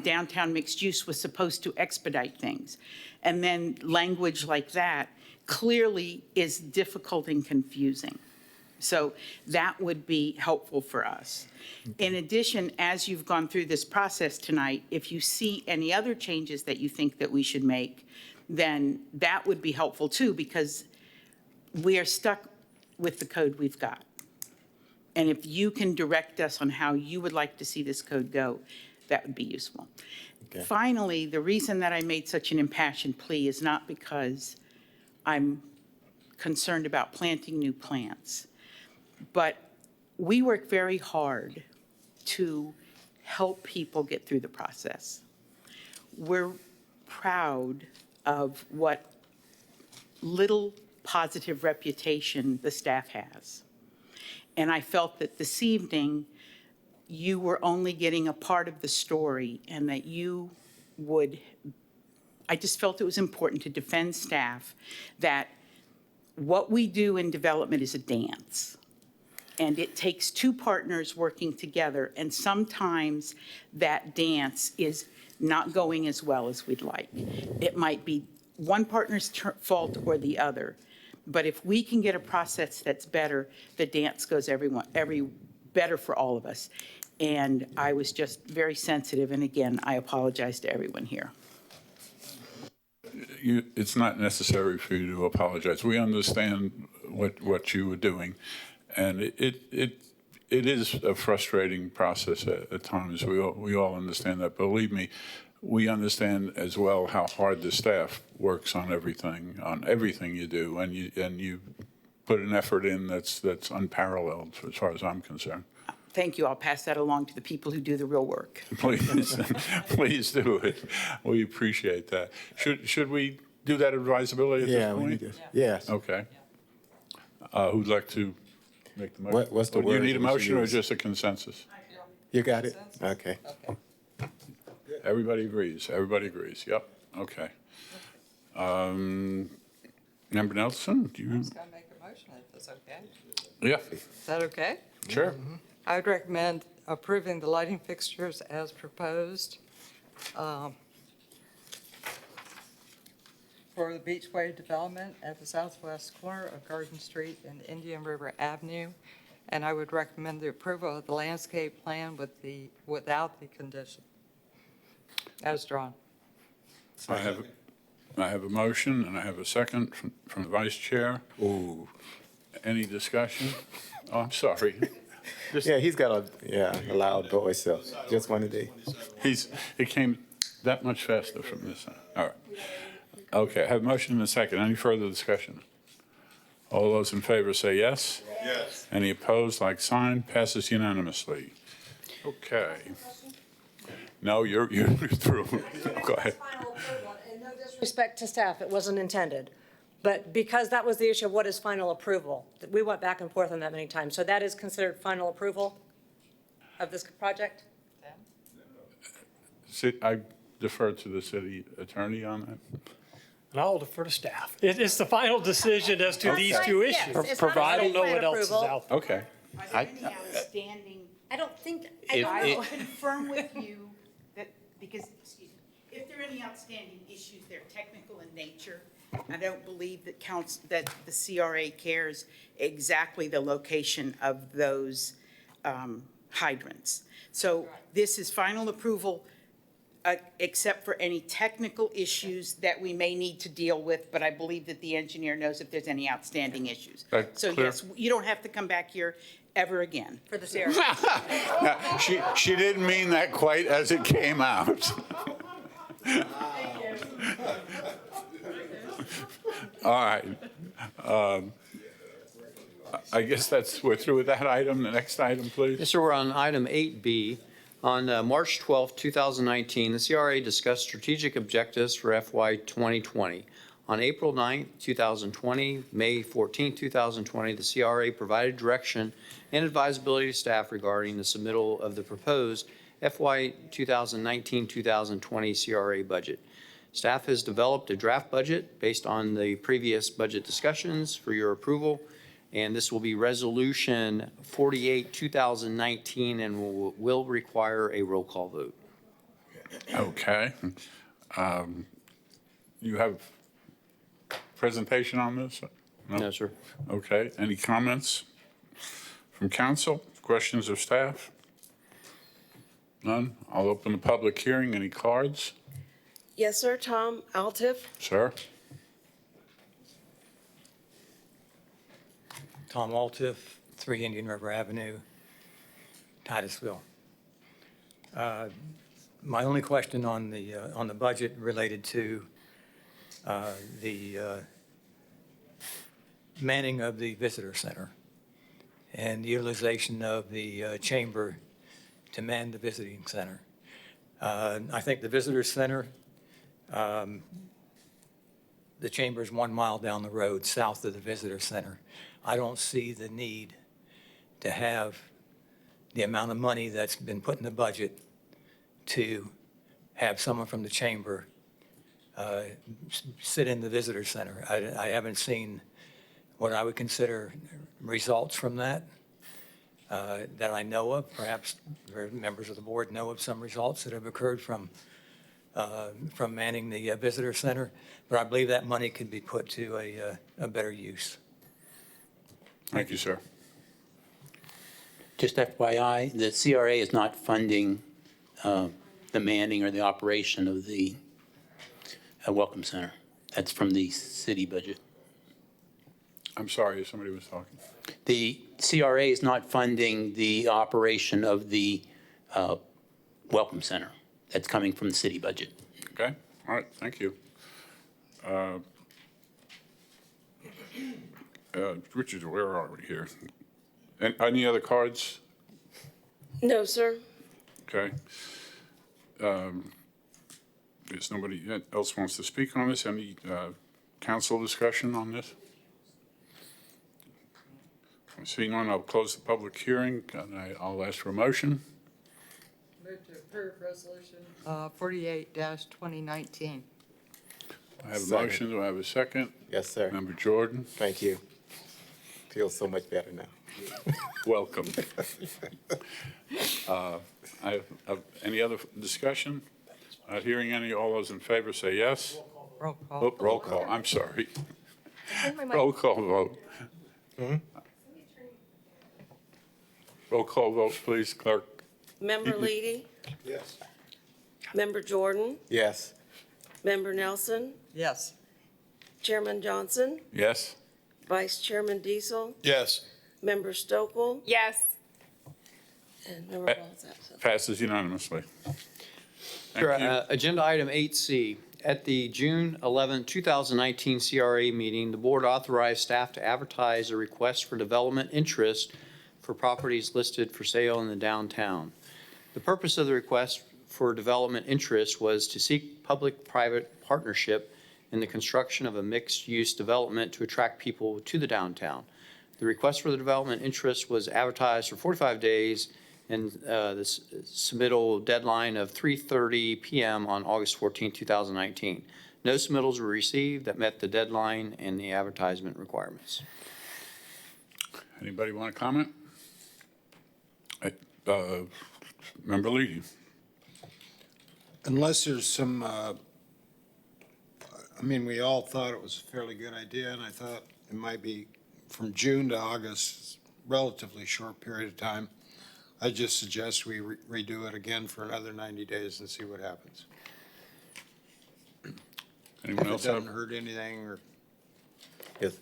downtown mixed use was supposed to expedite things. And then language like that clearly is difficult and confusing. So that would be helpful for us. In addition, as you've gone through this process tonight, if you see any other changes that you think that we should make, then that would be helpful too, because we are stuck with the code we've got. And if you can direct us on how you would like to see this code go, that would be useful. Okay. Finally, the reason that I made such an impassioned plea is not because I'm concerned about planting new plants, but we work very hard to help people get through the process. We're proud of what little positive reputation the staff has. And I felt that this evening, you were only getting a part of the story and that you would, I just felt it was important to defend staff, that what we do in development is a dance. And it takes two partners working together, and sometimes that dance is not going as well as we'd like. It might be one partner's fault or the other. But if we can get a process that's better, the dance goes better for all of us. And I was just very sensitive, and again, I apologize to everyone here. It's not necessary for you to apologize. We understand what you were doing, and it is a frustrating process at times. We all understand that. Believe me, we understand as well how hard the staff works on everything you do, and you put an effort in that's unparalleled as far as I'm concerned. Thank you. I'll pass that along to the people who do the real work. Please, please do it. We appreciate that. Should we do that advisability at this point? We need to. Yes. Okay. Who'd like to make the motion? What's the Do you word need a that we should motion or use? just a consensus? You got it? Okay. Everybody agrees. Everybody agrees. Yep. Okay. Member Nelson, do you? I was going to make a motion if that's okay. Yeah. Is that okay? Sure. I would recommend approving the lighting fixtures as proposed for the Beachway development at the southwest corner of Garden Street and Indian River Avenue. And I would recommend the approval of the landscape plan without the condition as drawn. I have a motion and I have a second from the vice chair. Ooh. Any discussion? Oh, I'm sorry. Yeah, he's got a loud voice, so just one today. It came that much faster from this side. All right. Okay, I have a motion and a second. Any further discussion? All those in favor say yes. Yes. Any opposed, like sign, passes unanimously. Okay. No, you're through. Go ahead. In no disrespect to staff, it wasn't intended. But because that was the issue of what is final approval, we went back and forth on that many times. So that is considered final approval of this project? I defer to the city attorney on that. And I'll defer to staff. It's the final decision as to these two Yes, issues. it's not I don't know plan what else is approval. out there. Okay. Are there any outstanding? I don't think, I will confirm with you that, because, excuse me, if there are any outstanding issues, they're technical in nature. I don't believe that that the CRA cares exactly the location of those hydrants. So this is final approval, except for any technical issues that we may need to deal with, but I believe that the engineer knows if there's any outstanding issues. That's So clear. yes, you don't have to come back here ever again. for the CRA. No, she didn't mean that quite as it came out. All right. I guess we're through with that item. The next item, please. Yes, sir, we're on item 8B. On March 12, 2019, the CRA discussed strategic objectives for FY 2020. On April 9, 2020, May 14, 2020, the CRA provided direction and advisability to staff regarding the submittal of the proposed FY 2019-2020 CRA budget. Staff has developed a draft budget based on the previous budget discussions for your approval, and this will be Resolution 48, 2019, and will require a roll call vote. Okay. You have presentation on this? No, sir. Okay. Any comments from council? Questions of staff? None? I'll open the public hearing. Any cards? Yes, sir. Tom Altiff. Sir? Tom Altiff, 3 Indian River Avenue, Titusville. My only question on the budget related to the manning of the visitor center and the utilization of the chamber to man the visiting center. I think the visitor center, the chamber is 1 mile down the road south of the visitor center. I don't see the need to have the amount of money that's been put in the budget to have someone from the chamber sit in the visitor center. I haven't seen what I would consider results from that I know of. Perhaps members of the board know of some results that have occurred from manning the visitor center, but I believe that money could be put to a better use. Thank you, sir. Just FYI, the CRA is not funding the manning or the operation of the Welcome Center. That's from the city budget. I'm sorry, somebody was talking. The CRA is not funding the operation of the Welcome Center. That's coming from the city budget. Okay, all right, thank you. Richard, where are we here? Any other cards? No, sir. Okay. If nobody else wants to speak on this, any council discussion on this? Seeing none, I'll close the public hearing, and I'll ask for a motion. Move to approve resolution 48-2019. I have a Second. motion, do I have a second? Yes, sir. Member Jordan, Thank you. Feels so much better now. welcome. Any other discussion? Not hearing any, all those in favor say yes. Roll call. Oh, roll call, I'm sorry. Roll call vote. Roll call vote, please, clerk. Member Leedy, Yes. Member Jordan, Yes. Member Nelson, Yes. Chairman Johnson, Yes? Vice Chairman Diesel, Yes. Member Stokel, Yes. and Member Ball's absent. Passes unanimously. Sure, Thank you. Agenda item 8C. At the June 11, 2019 CRA meeting, the board authorized staff to advertise a request for development interest for properties listed for sale in the downtown. The purpose of the request for development interest was to seek public-private partnership in the construction of a mixed-use development to attract people to the downtown. The request for the development interest was advertised for 45 days and the submittal deadline of 3:30 p.m. on August 14, 2019. No submittals were received that met the deadline and the advertisement requirements. Anybody want to comment? Member Leedy. Unless there's some, we all thought it was a fairly good idea, and I thought it might be from June to August, relatively short period of time. I just suggest we redo it again for another 90 days and see what happens. Anyone If it else have? doesn't hurt anything, or Yes.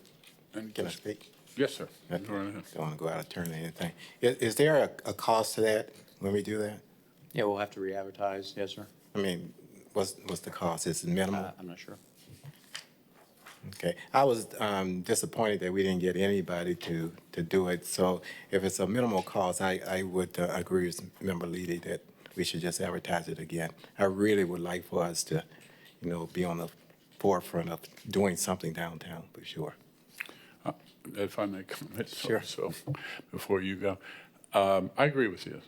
Can I speak? Yes, sir. I Go right ahead. don't want to go out of turn or anything. Is there a cost to that when we do that? Yeah, we'll have to re-advertise. Yes, sir. What's the cost? Is it minimal? I'm not sure. Okay. I was disappointed that we didn't get anybody to do it. So if it's a minimal cost, I would agree with Member Leedy that we should just advertise it again. I really would like for us to, be on the forefront of doing something downtown, for sure. If I may comment. Sure. So, before you go, I agree with you.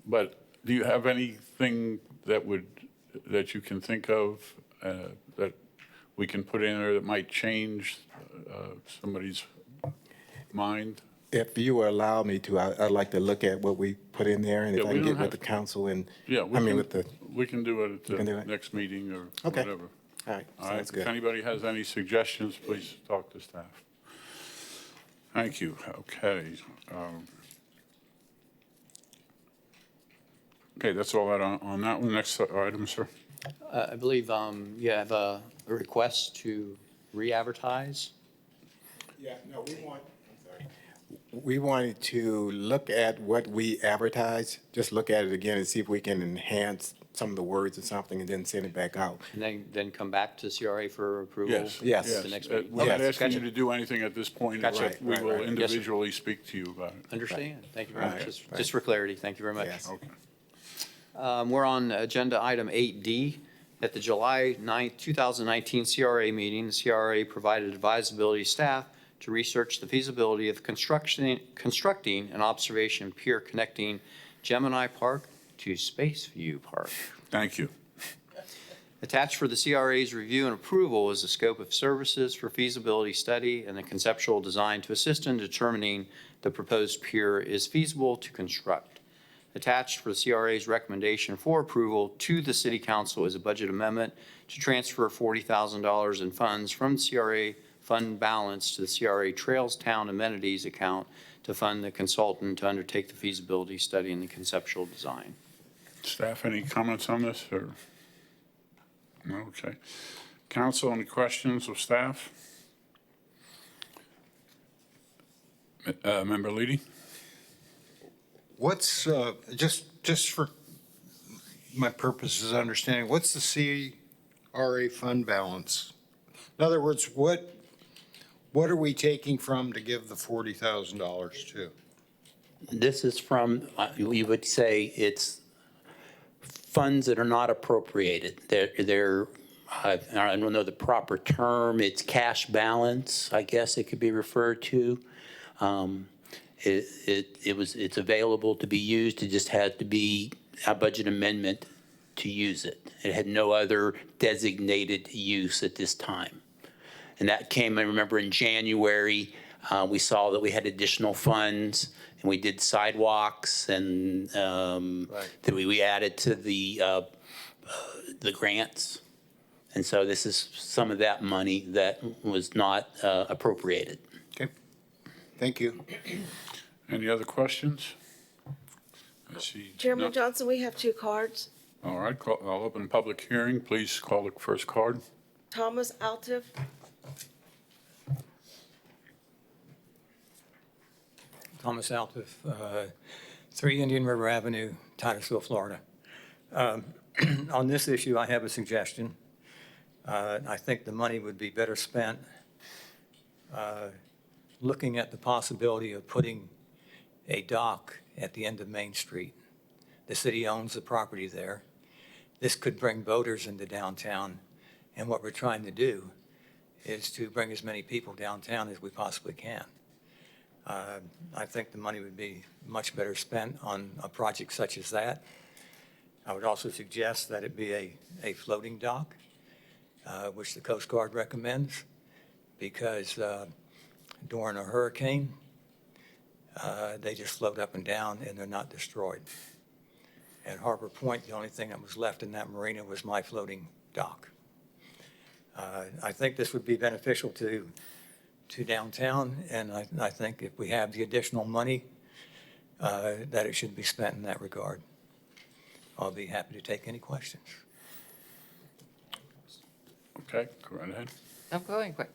But do you have anything that you can think of that we can put in there that might change somebody's mind? If you will allow me to, I'd like to look at what we put in there, and if Yeah, I we can don't get with have the council and, Yeah, we can do it at can do the it? next meeting or Okay. whatever. All right, All right, sounds if good. anybody has any suggestions, please talk to staff. Thank you. Okay. Okay, that's all that on that one. Next item, sir. I believe you have a request to re-advertise. Yeah, no, we wanted to look at what we advertise, just look at it again and see if we can enhance some of the words or something, and then send it back out. And then come back to CRA for approval? Yes. Yes. at The next meeting? We're not Okay, asking you gotcha. to do anything at this point. Gotcha. except We Right, will right, right. Yes, sir. individually speak to you about it. Understand. Thank you very much. Right, Just right. just for clarity, thank you very much. Yes. Okay. We're on agenda item 8D. At the July 9th, 2019 CRA meeting, the CRA provided advisability staff to research the feasibility of constructing an observation pier connecting Gemini Park to Spaceview Park. Thank you. Attached for the CRA's review and approval is the scope of services for feasibility study and the conceptual design to assist in determining the proposed pier is feasible to construct. Attached for the CRA's recommendation for approval to the City Council is a budget amendment to transfer $40,000 in funds from CRA fund balance to the CRA Trails Town Amenities account to fund the consultant to undertake the feasibility study and the conceptual design. Staff, any comments on this, or? No, okay. Council, any questions of staff? Member Leedy? What's, just for my purposes of understanding, what's the CRA fund balance? In other words, what are we taking from to give the $40,000 to? This is from, you would say it's funds that are not appropriated. They're I don't know the proper term, it's cash balance, I guess it could be referred to. It's available to be used, it just had to be a budget amendment to use it. It had no other designated use at this time. And that came, I remember in January, we saw that we had additional funds, and we did sidewalks, and that we added to the grants. And so this is some of that money that was not appropriated. Okay, thank you. Any other questions? I see. Chairman none. Johnson, we have two cards. All right, I'll open public hearing. Please call the first card. Thomas Altif. Thomas Altif, 3 Indian River Avenue, Titusville, Florida. On this issue, I have a suggestion. I think the money would be better spent looking at the possibility of putting a dock at the end of Main Street. The city owns the property there. This could bring boaters into downtown, and what we're trying to do is to bring as many people downtown as we possibly can. I think the money would be much better spent on a project such as that. I would also suggest that it be a floating dock, which the Coast Guard recommends, because during a hurricane, they just float up and down and they're not destroyed. At Harbor Point, the only thing that was left in that marina was my floating dock. I think this would be beneficial to downtown, and I think if we have the additional money, that it should be spent in that regard. I'll be happy to take any questions. Okay, go right ahead. I'm going quick.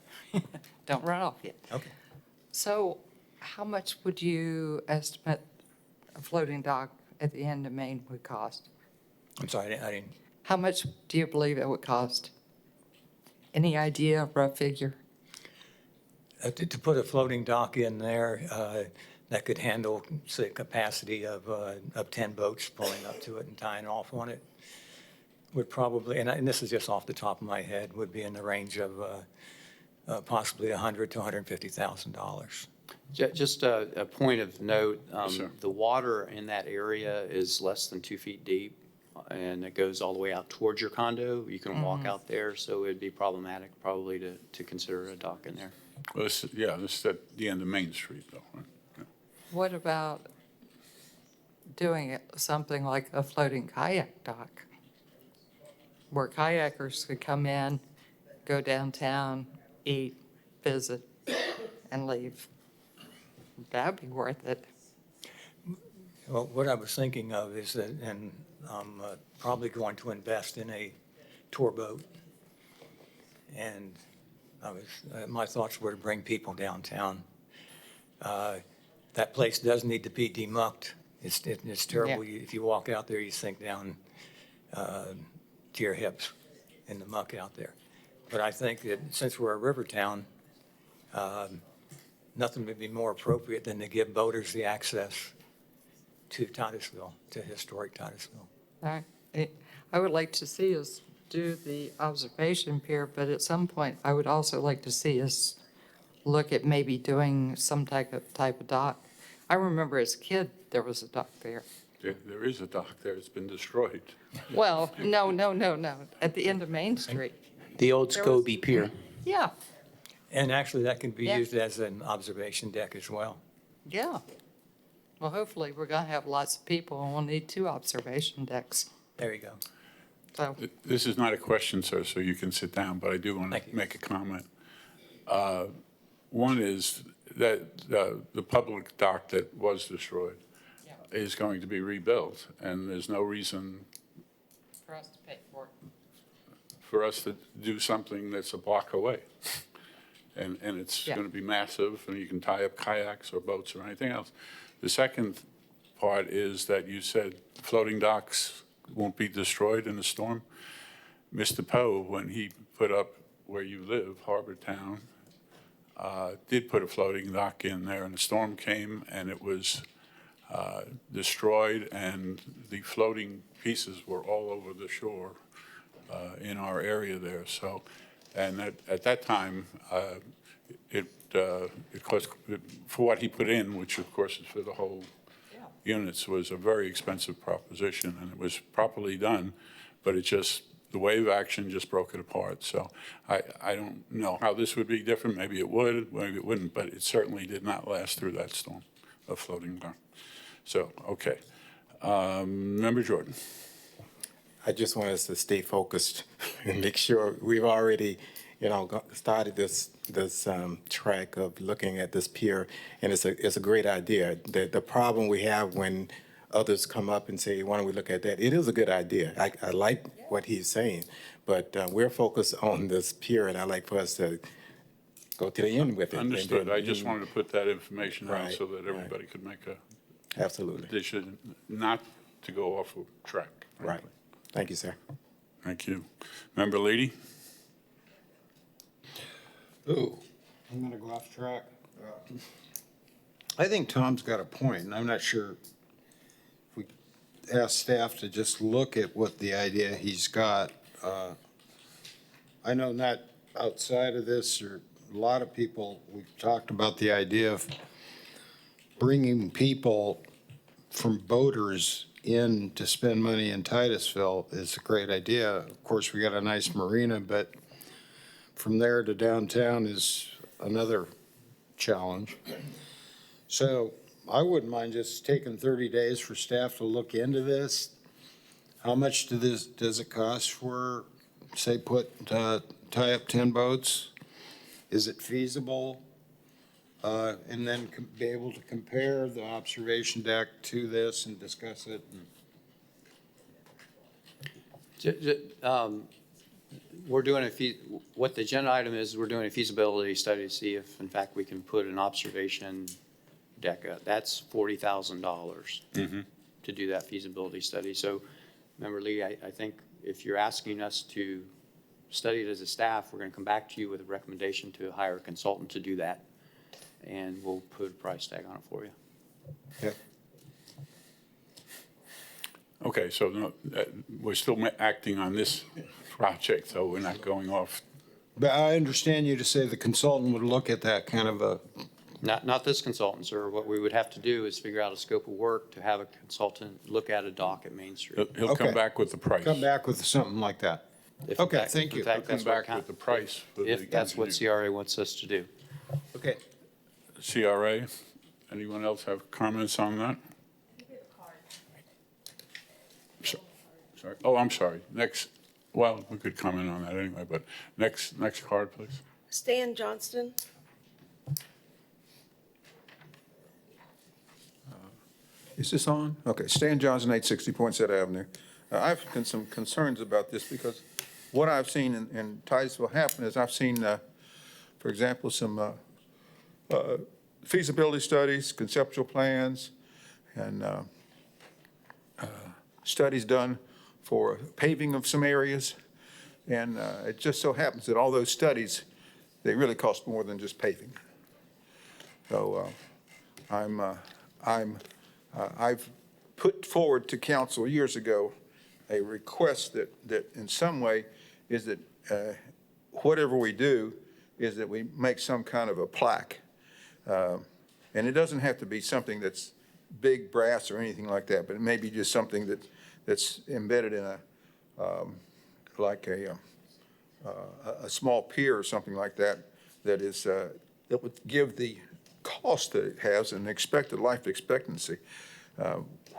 Don't run off yet. Okay. So how much would you estimate a floating dock at the end of Main would cost? I'm sorry, I didn't. How much do you believe it would cost? Any idea, rough figure? To put a floating dock in there, that could handle, say, a capacity of 10 boats pulling up to it and tying off on it, would probably, and this is just off the top of my head, would be in the range of possibly $100,000 to $150,000. Just a point of note, sir. the water in that area is less than 2 feet deep. and it goes all the way out towards your condo. You can walk out there, so it'd be problematic probably to consider a dock in there. Well, this is at the end of Main Street, though, right? Yeah. What about doing something like a floating kayak dock? Where kayakers could come in, go downtown, eat, visit, and leave. That'd be worth it. Well, what I was thinking of is that, and I'm probably going to invest in a tour boat. And my thoughts were to bring people downtown. That place does need to be demucked. It's terrible. Yeah. If you walk out there, you sink down to your hips in the muck out there. But I think that since we're a river town, nothing would be more appropriate than to give boaters the access to Titusville, to historic Titusville. I would like to see us do the observation pier, but at some point, I would also like to see us look at maybe doing some type of dock. I remember as a kid, there was a dock there. There is a dock there. It's been destroyed. Well, no, at the end of Main Street. The old There was- Scobie Pier. Yeah, And actually, that can be Yeah. used as an observation deck as well. yeah. Well, hopefully, we're gonna have lots of people, and we'll need 2 observation decks, There you go. so. This is not a question, sir, so you can sit down, but I do want Thank to you. make a comment. One is that the public dock that was destroyed is going to be rebuilt, and there's no reason For us to pay for it. for us to do something that's a block away. And it's Yeah. going to be massive, and you can tie up kayaks or boats or anything else. The second part is that you said floating docks won't be destroyed in a storm. Mr. Poe, when he put up where you live, Harbor Town, did put a floating dock in there, and a storm came, and it was destroyed, and the floating pieces were all over the shore in our area there. So, and at that time, it cost, for what he put in, which of course is for the whole units, was a very expensive proposition, and it was properly done, but it just, the wave action just broke it apart. So I don't know how this would be different. Maybe it would, maybe it wouldn't, but it certainly did not last through that storm of floating dock. So, okay. Member Jordan. I just want us to stay focused and make sure we've already, started this track of looking at this pier, and it's a great idea. The problem we have when others come up and say, why don't we look at that? It is a good idea. I like what he's saying, but we're focused on this pier, and I'd like for us to go to the end with it. Understood. I just wanted to put that information out Right, so that right. everybody could make a Absolutely. decision not to go off of track. Right. Thank you, sir. Thank you. Member Leedy? Ooh, I'm gonna go off track. I think Tom's got a point, and I'm not sure if we ask staff to just look at what the idea he's got. I know not outside of this, or a lot of people, we've talked about the idea of bringing people from boaters in to spend money in Titusville is a great idea. Of course, we got a nice marina, but from there to downtown is another challenge. So I wouldn't mind just taking 30 days for staff to look into this. How much does it cost for, say, tie up 10 boats? Is it feasible? And then be able to compare the observation deck to this and discuss it. We're doing what the agenda item is, we're doing a feasibility study to see if, in fact, we can put an observation deck up. That's $40,000 to do that feasibility study. So, Member Lee, I think if you're asking us to study it as a staff, we're going to come back to you with a recommendation to hire a consultant to do that, and we'll put a price tag on it for you. Yep. Okay, so no, we're still acting on this project, so we're not going off. But I understand you to say the consultant would look at that kind of a Not this consultant, sir. What we would have to do is figure out a scope of work to have a consultant look at a dock at Main Street. He'll come Okay. back with the price. Come back with something like that. If in Okay, fact- thank you. In fact, Come that's what back with the price for the if that's what engineer. CRA wants us to do. Okay. CRA, anyone else have comments on that? Sorry. Oh, I'm sorry. Next, well, we could comment on that anyway, but next card, please. Stan Johnston. Is this on? Okay, Stan Johnson, 860 Poinsett Avenue. I've got some concerns about this because what I've seen in Titusville happen is I've seen, for example, some feasibility studies, conceptual plans, and studies done for paving of some areas. And it just so happens that all those studies, they really cost more than just paving. So I've put forward to council years ago a request that in some way is that whatever we do is that we make some kind of a plaque. And it doesn't have to be something that's big brass or anything like that, but it may be just something that's embedded in like a small pier or something like that, that would give the cost that it has and expected life expectancy.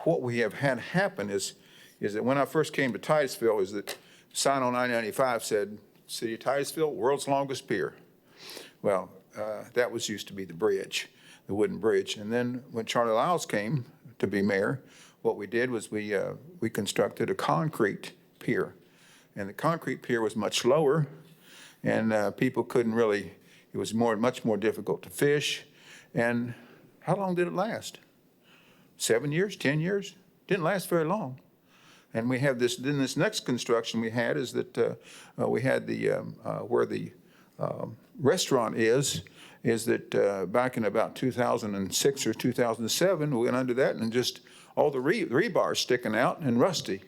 What we have had happen is that when I first came to Titusville, is that sign on I-95 said, City of Titusville, world's longest pier. Well, that was used to be the bridge, the wooden bridge. And then when Charlie Lyles came to be mayor, what we did was we constructed a concrete pier. And the concrete pier was much lower, and people couldn't really, it was much more difficult to fish. And how long did it last? 7 years, 10 years? Didn't last very long. And we have this, then this next construction we had is that we had the, where the restaurant is that back in about 2006 or 2007, we went under that and just all the rebar sticking out and rusty.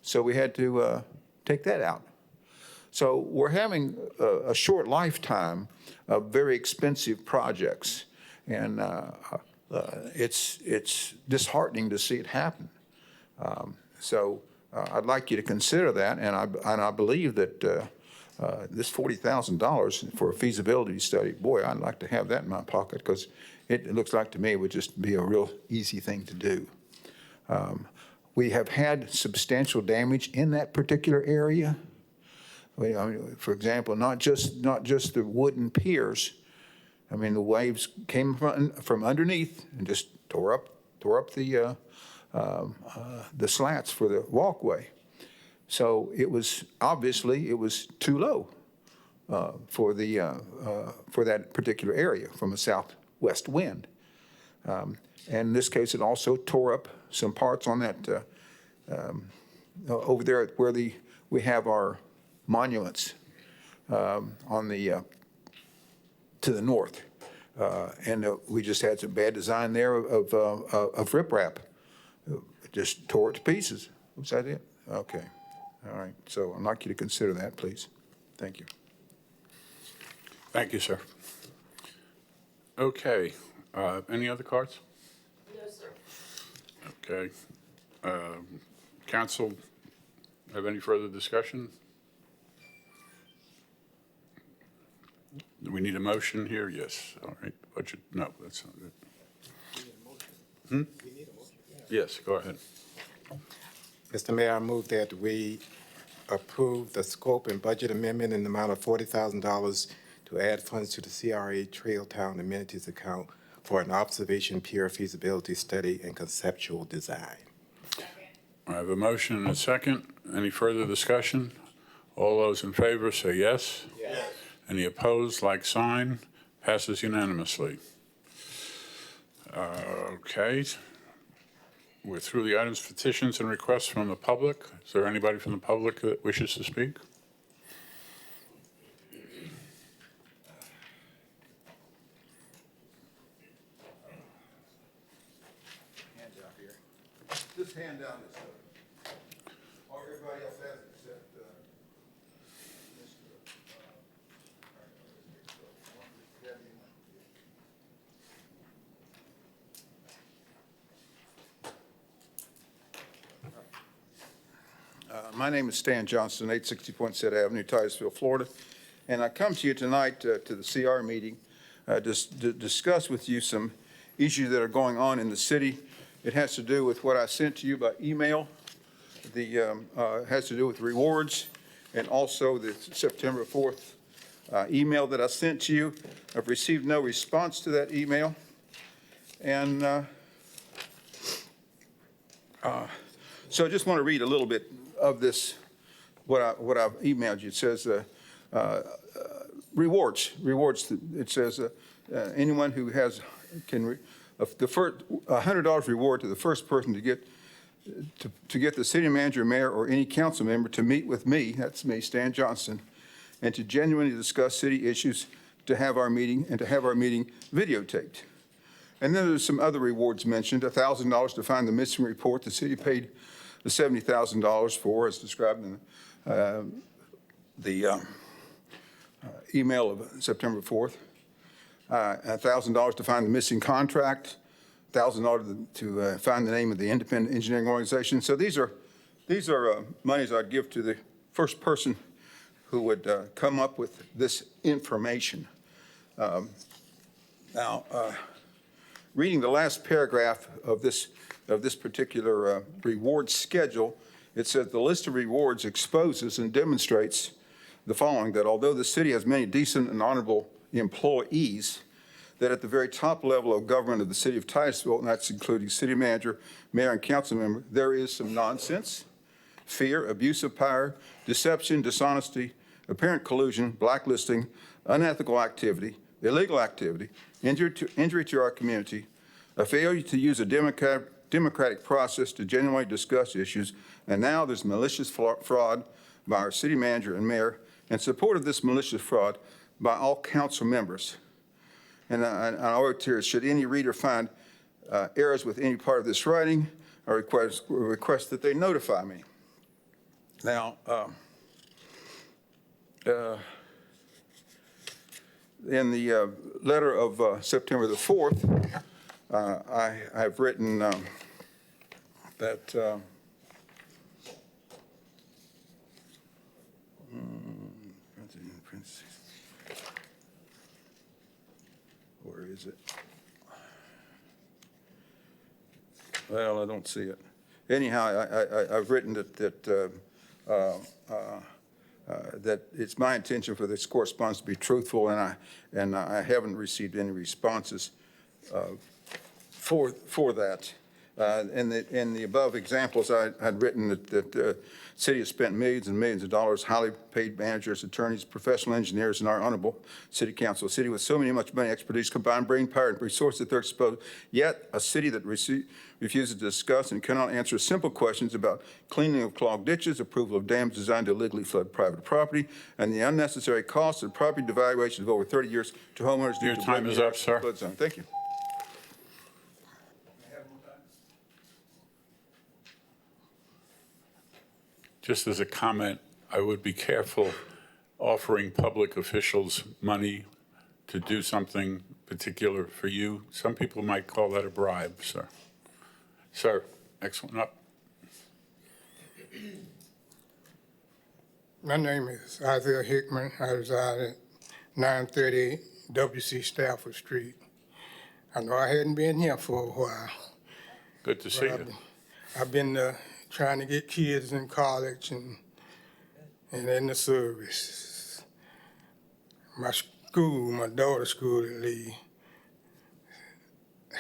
So we had to take that out. So we're having a short lifetime of very expensive projects. And it's disheartening to see it happen. So I'd like you to consider that, and I believe that this $40,000 for a feasibility study, boy, I'd like to have that in my pocket because it looks like to me it would just be a real easy thing to do. We have had substantial damage in that particular area. For example, not just the wooden piers. I mean, the waves came from underneath and just tore up the slats for the walkway. So it was too low for that particular area from a southwest wind. And in this case, it also tore up some parts on that over there where we have our monuments on the to the north. And we just had some bad design there of riprap. It just tore it to pieces. Was that it? Okay. All right. So I'd like you to consider that, please. Thank you. Thank you, sir. Okay. Any other cards? No, sir. Okay. Council, have any further discussion? Do we need a motion here? Yes. All right. Budget, no, that's not it. Yes, go ahead. Mr. Mayor, I move that we approve the scope and budget amendment in the amount of $40,000 to add funds to the CRA Trail Town Amenities account for an observation pier feasibility study and conceptual design. I have a motion and a second. Any further discussion? All those in favor say yes. Yes. Any opposed, like sign. Passes unanimously. Okay. We're through the items, petitions, and requests from the public. Is there anybody from the public that wishes to speak? Hands out here. This handout is, all everybody else has except Mr. My name is Stan Johnson, 860 Poinsett Avenue, Titusville, Florida. And I come to you tonight to the CR meeting just to discuss with you some issues that are going on in the city. It has to do with what I sent to you by email. Has to do with rewards, and also the September 4th email that I sent to you. I've received no response to that email. And so I just want to read a little bit of this, what I've emailed you. It says rewards. It says anyone who has the first $100 reward to the first person to get the city manager, mayor, or any council member to meet with me, that's me, Stan Johnson, and to genuinely discuss city issues, to have our meeting videotaped. And then there's some other rewards mentioned, $1,000 to find the missing report the city paid the $70,000 for, as described in the email of September 4th. $1,000 to find the missing contract, $1,000 to find the name of the independent engineering organization. So these are monies I'd give to the first person who would come up with this information. Now, reading the last paragraph of this particular reward schedule, it says the list of rewards exposes and demonstrates the following: that although the city has many decent and honorable employees, that at the very top level of government of the city of Titusville, and that's including city manager, mayor, and council member, there is some nonsense, fear, abuse of power, deception, dishonesty, apparent collusion, blacklisting, unethical activity, illegal activity, injury to our community, a failure to use a democratic process to genuinely discuss issues, and now there's malicious fraud by our city manager and mayor, and support of this malicious fraud by all council members. And I wrote here, should any reader find errors with any part of this writing, I request that they notify me. Now, in the letter of September the 4th, I've written that where is it? Well, I don't see it. Anyhow, I've written that it's my intention for this correspondence to be truthful, and I haven't received any responses for that. In the above examples, I'd written that the city has spent millions and millions of dollars, highly paid managers, attorneys, professional engineers, and our honorable city council. A city with so much money, expertise, combined brain power, and resources at their disposal, yet a city that refuses to discuss and cannot answer simple questions about cleaning of clogged ditches, approval of dams designed to illegally flood private property, and the unnecessary costs of property devaluations of over 30 years to homeowners due Your to time is up, sir. flood zone. Thank you. Just as a comment, I would be careful offering public officials money to do something particular for you. Some people might call that a bribe, sir. Sir, next one up. My name is Isaiah Hickman. I reside at 938 W.C. Stafford Street. I know I hadn't been here for a while. Good to see you. I've been trying to get kids in college and in the service. My school, my daughter's school at Lee,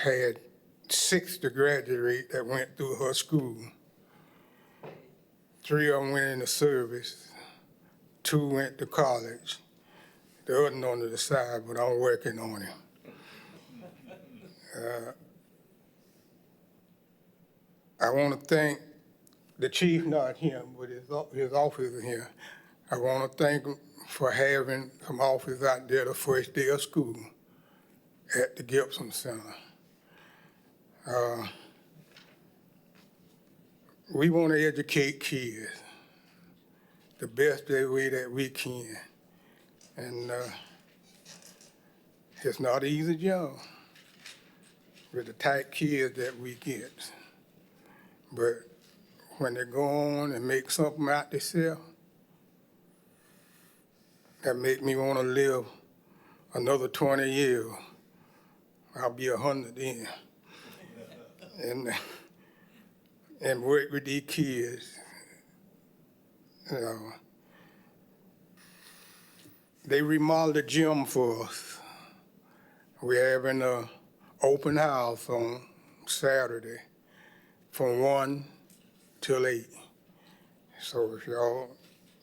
had 6 to graduate that went through her school. 3 of them went into service, 2 went to college. The other one on the side, but I'm working on him. I want to thank the chief, not him, but his office is here. I want to thank him for having some office out there the first day of school at the Gibson Center. We want to educate kids the best way that we can. And it's not an easy job with the type kids that we get. But when they go on and make something out themselves, that make me want to live another 20 years. I'll be 100 then. And work with these kids. You know, they remodeled the gym for us. We're having an open house on Saturday from 1 till 8. So if y'all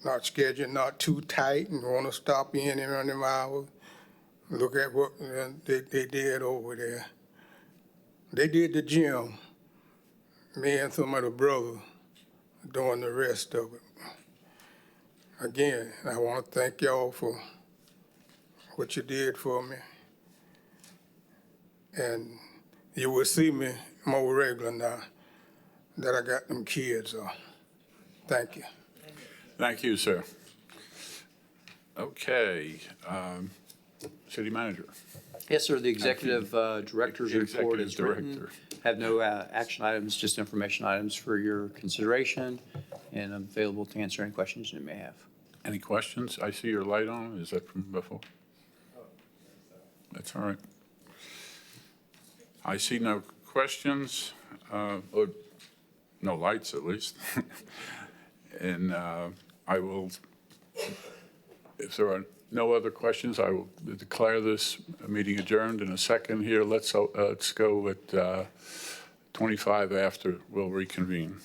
not scheduled, not too tight, and want to stop in around them hours, look at what they did over there. They did the gym. Me and some of the brothers doing the rest of it. Again, I want to thank y'all for what you did for me. And you will see me more regular now that I got them kids on. Thank you. Thank you, sir. Okay, city manager. Yes, sir, the executive director's The report is executive written. director. Have no action items, just information items for your consideration, and I'm available to answer any questions you may have. Any questions? I see your light on. Is that from before? That's all right. I see no questions, or no lights at least. And I will, if there are no other questions, I will declare this meeting adjourned in a second here. Let's go at 25 after. We'll reconvene.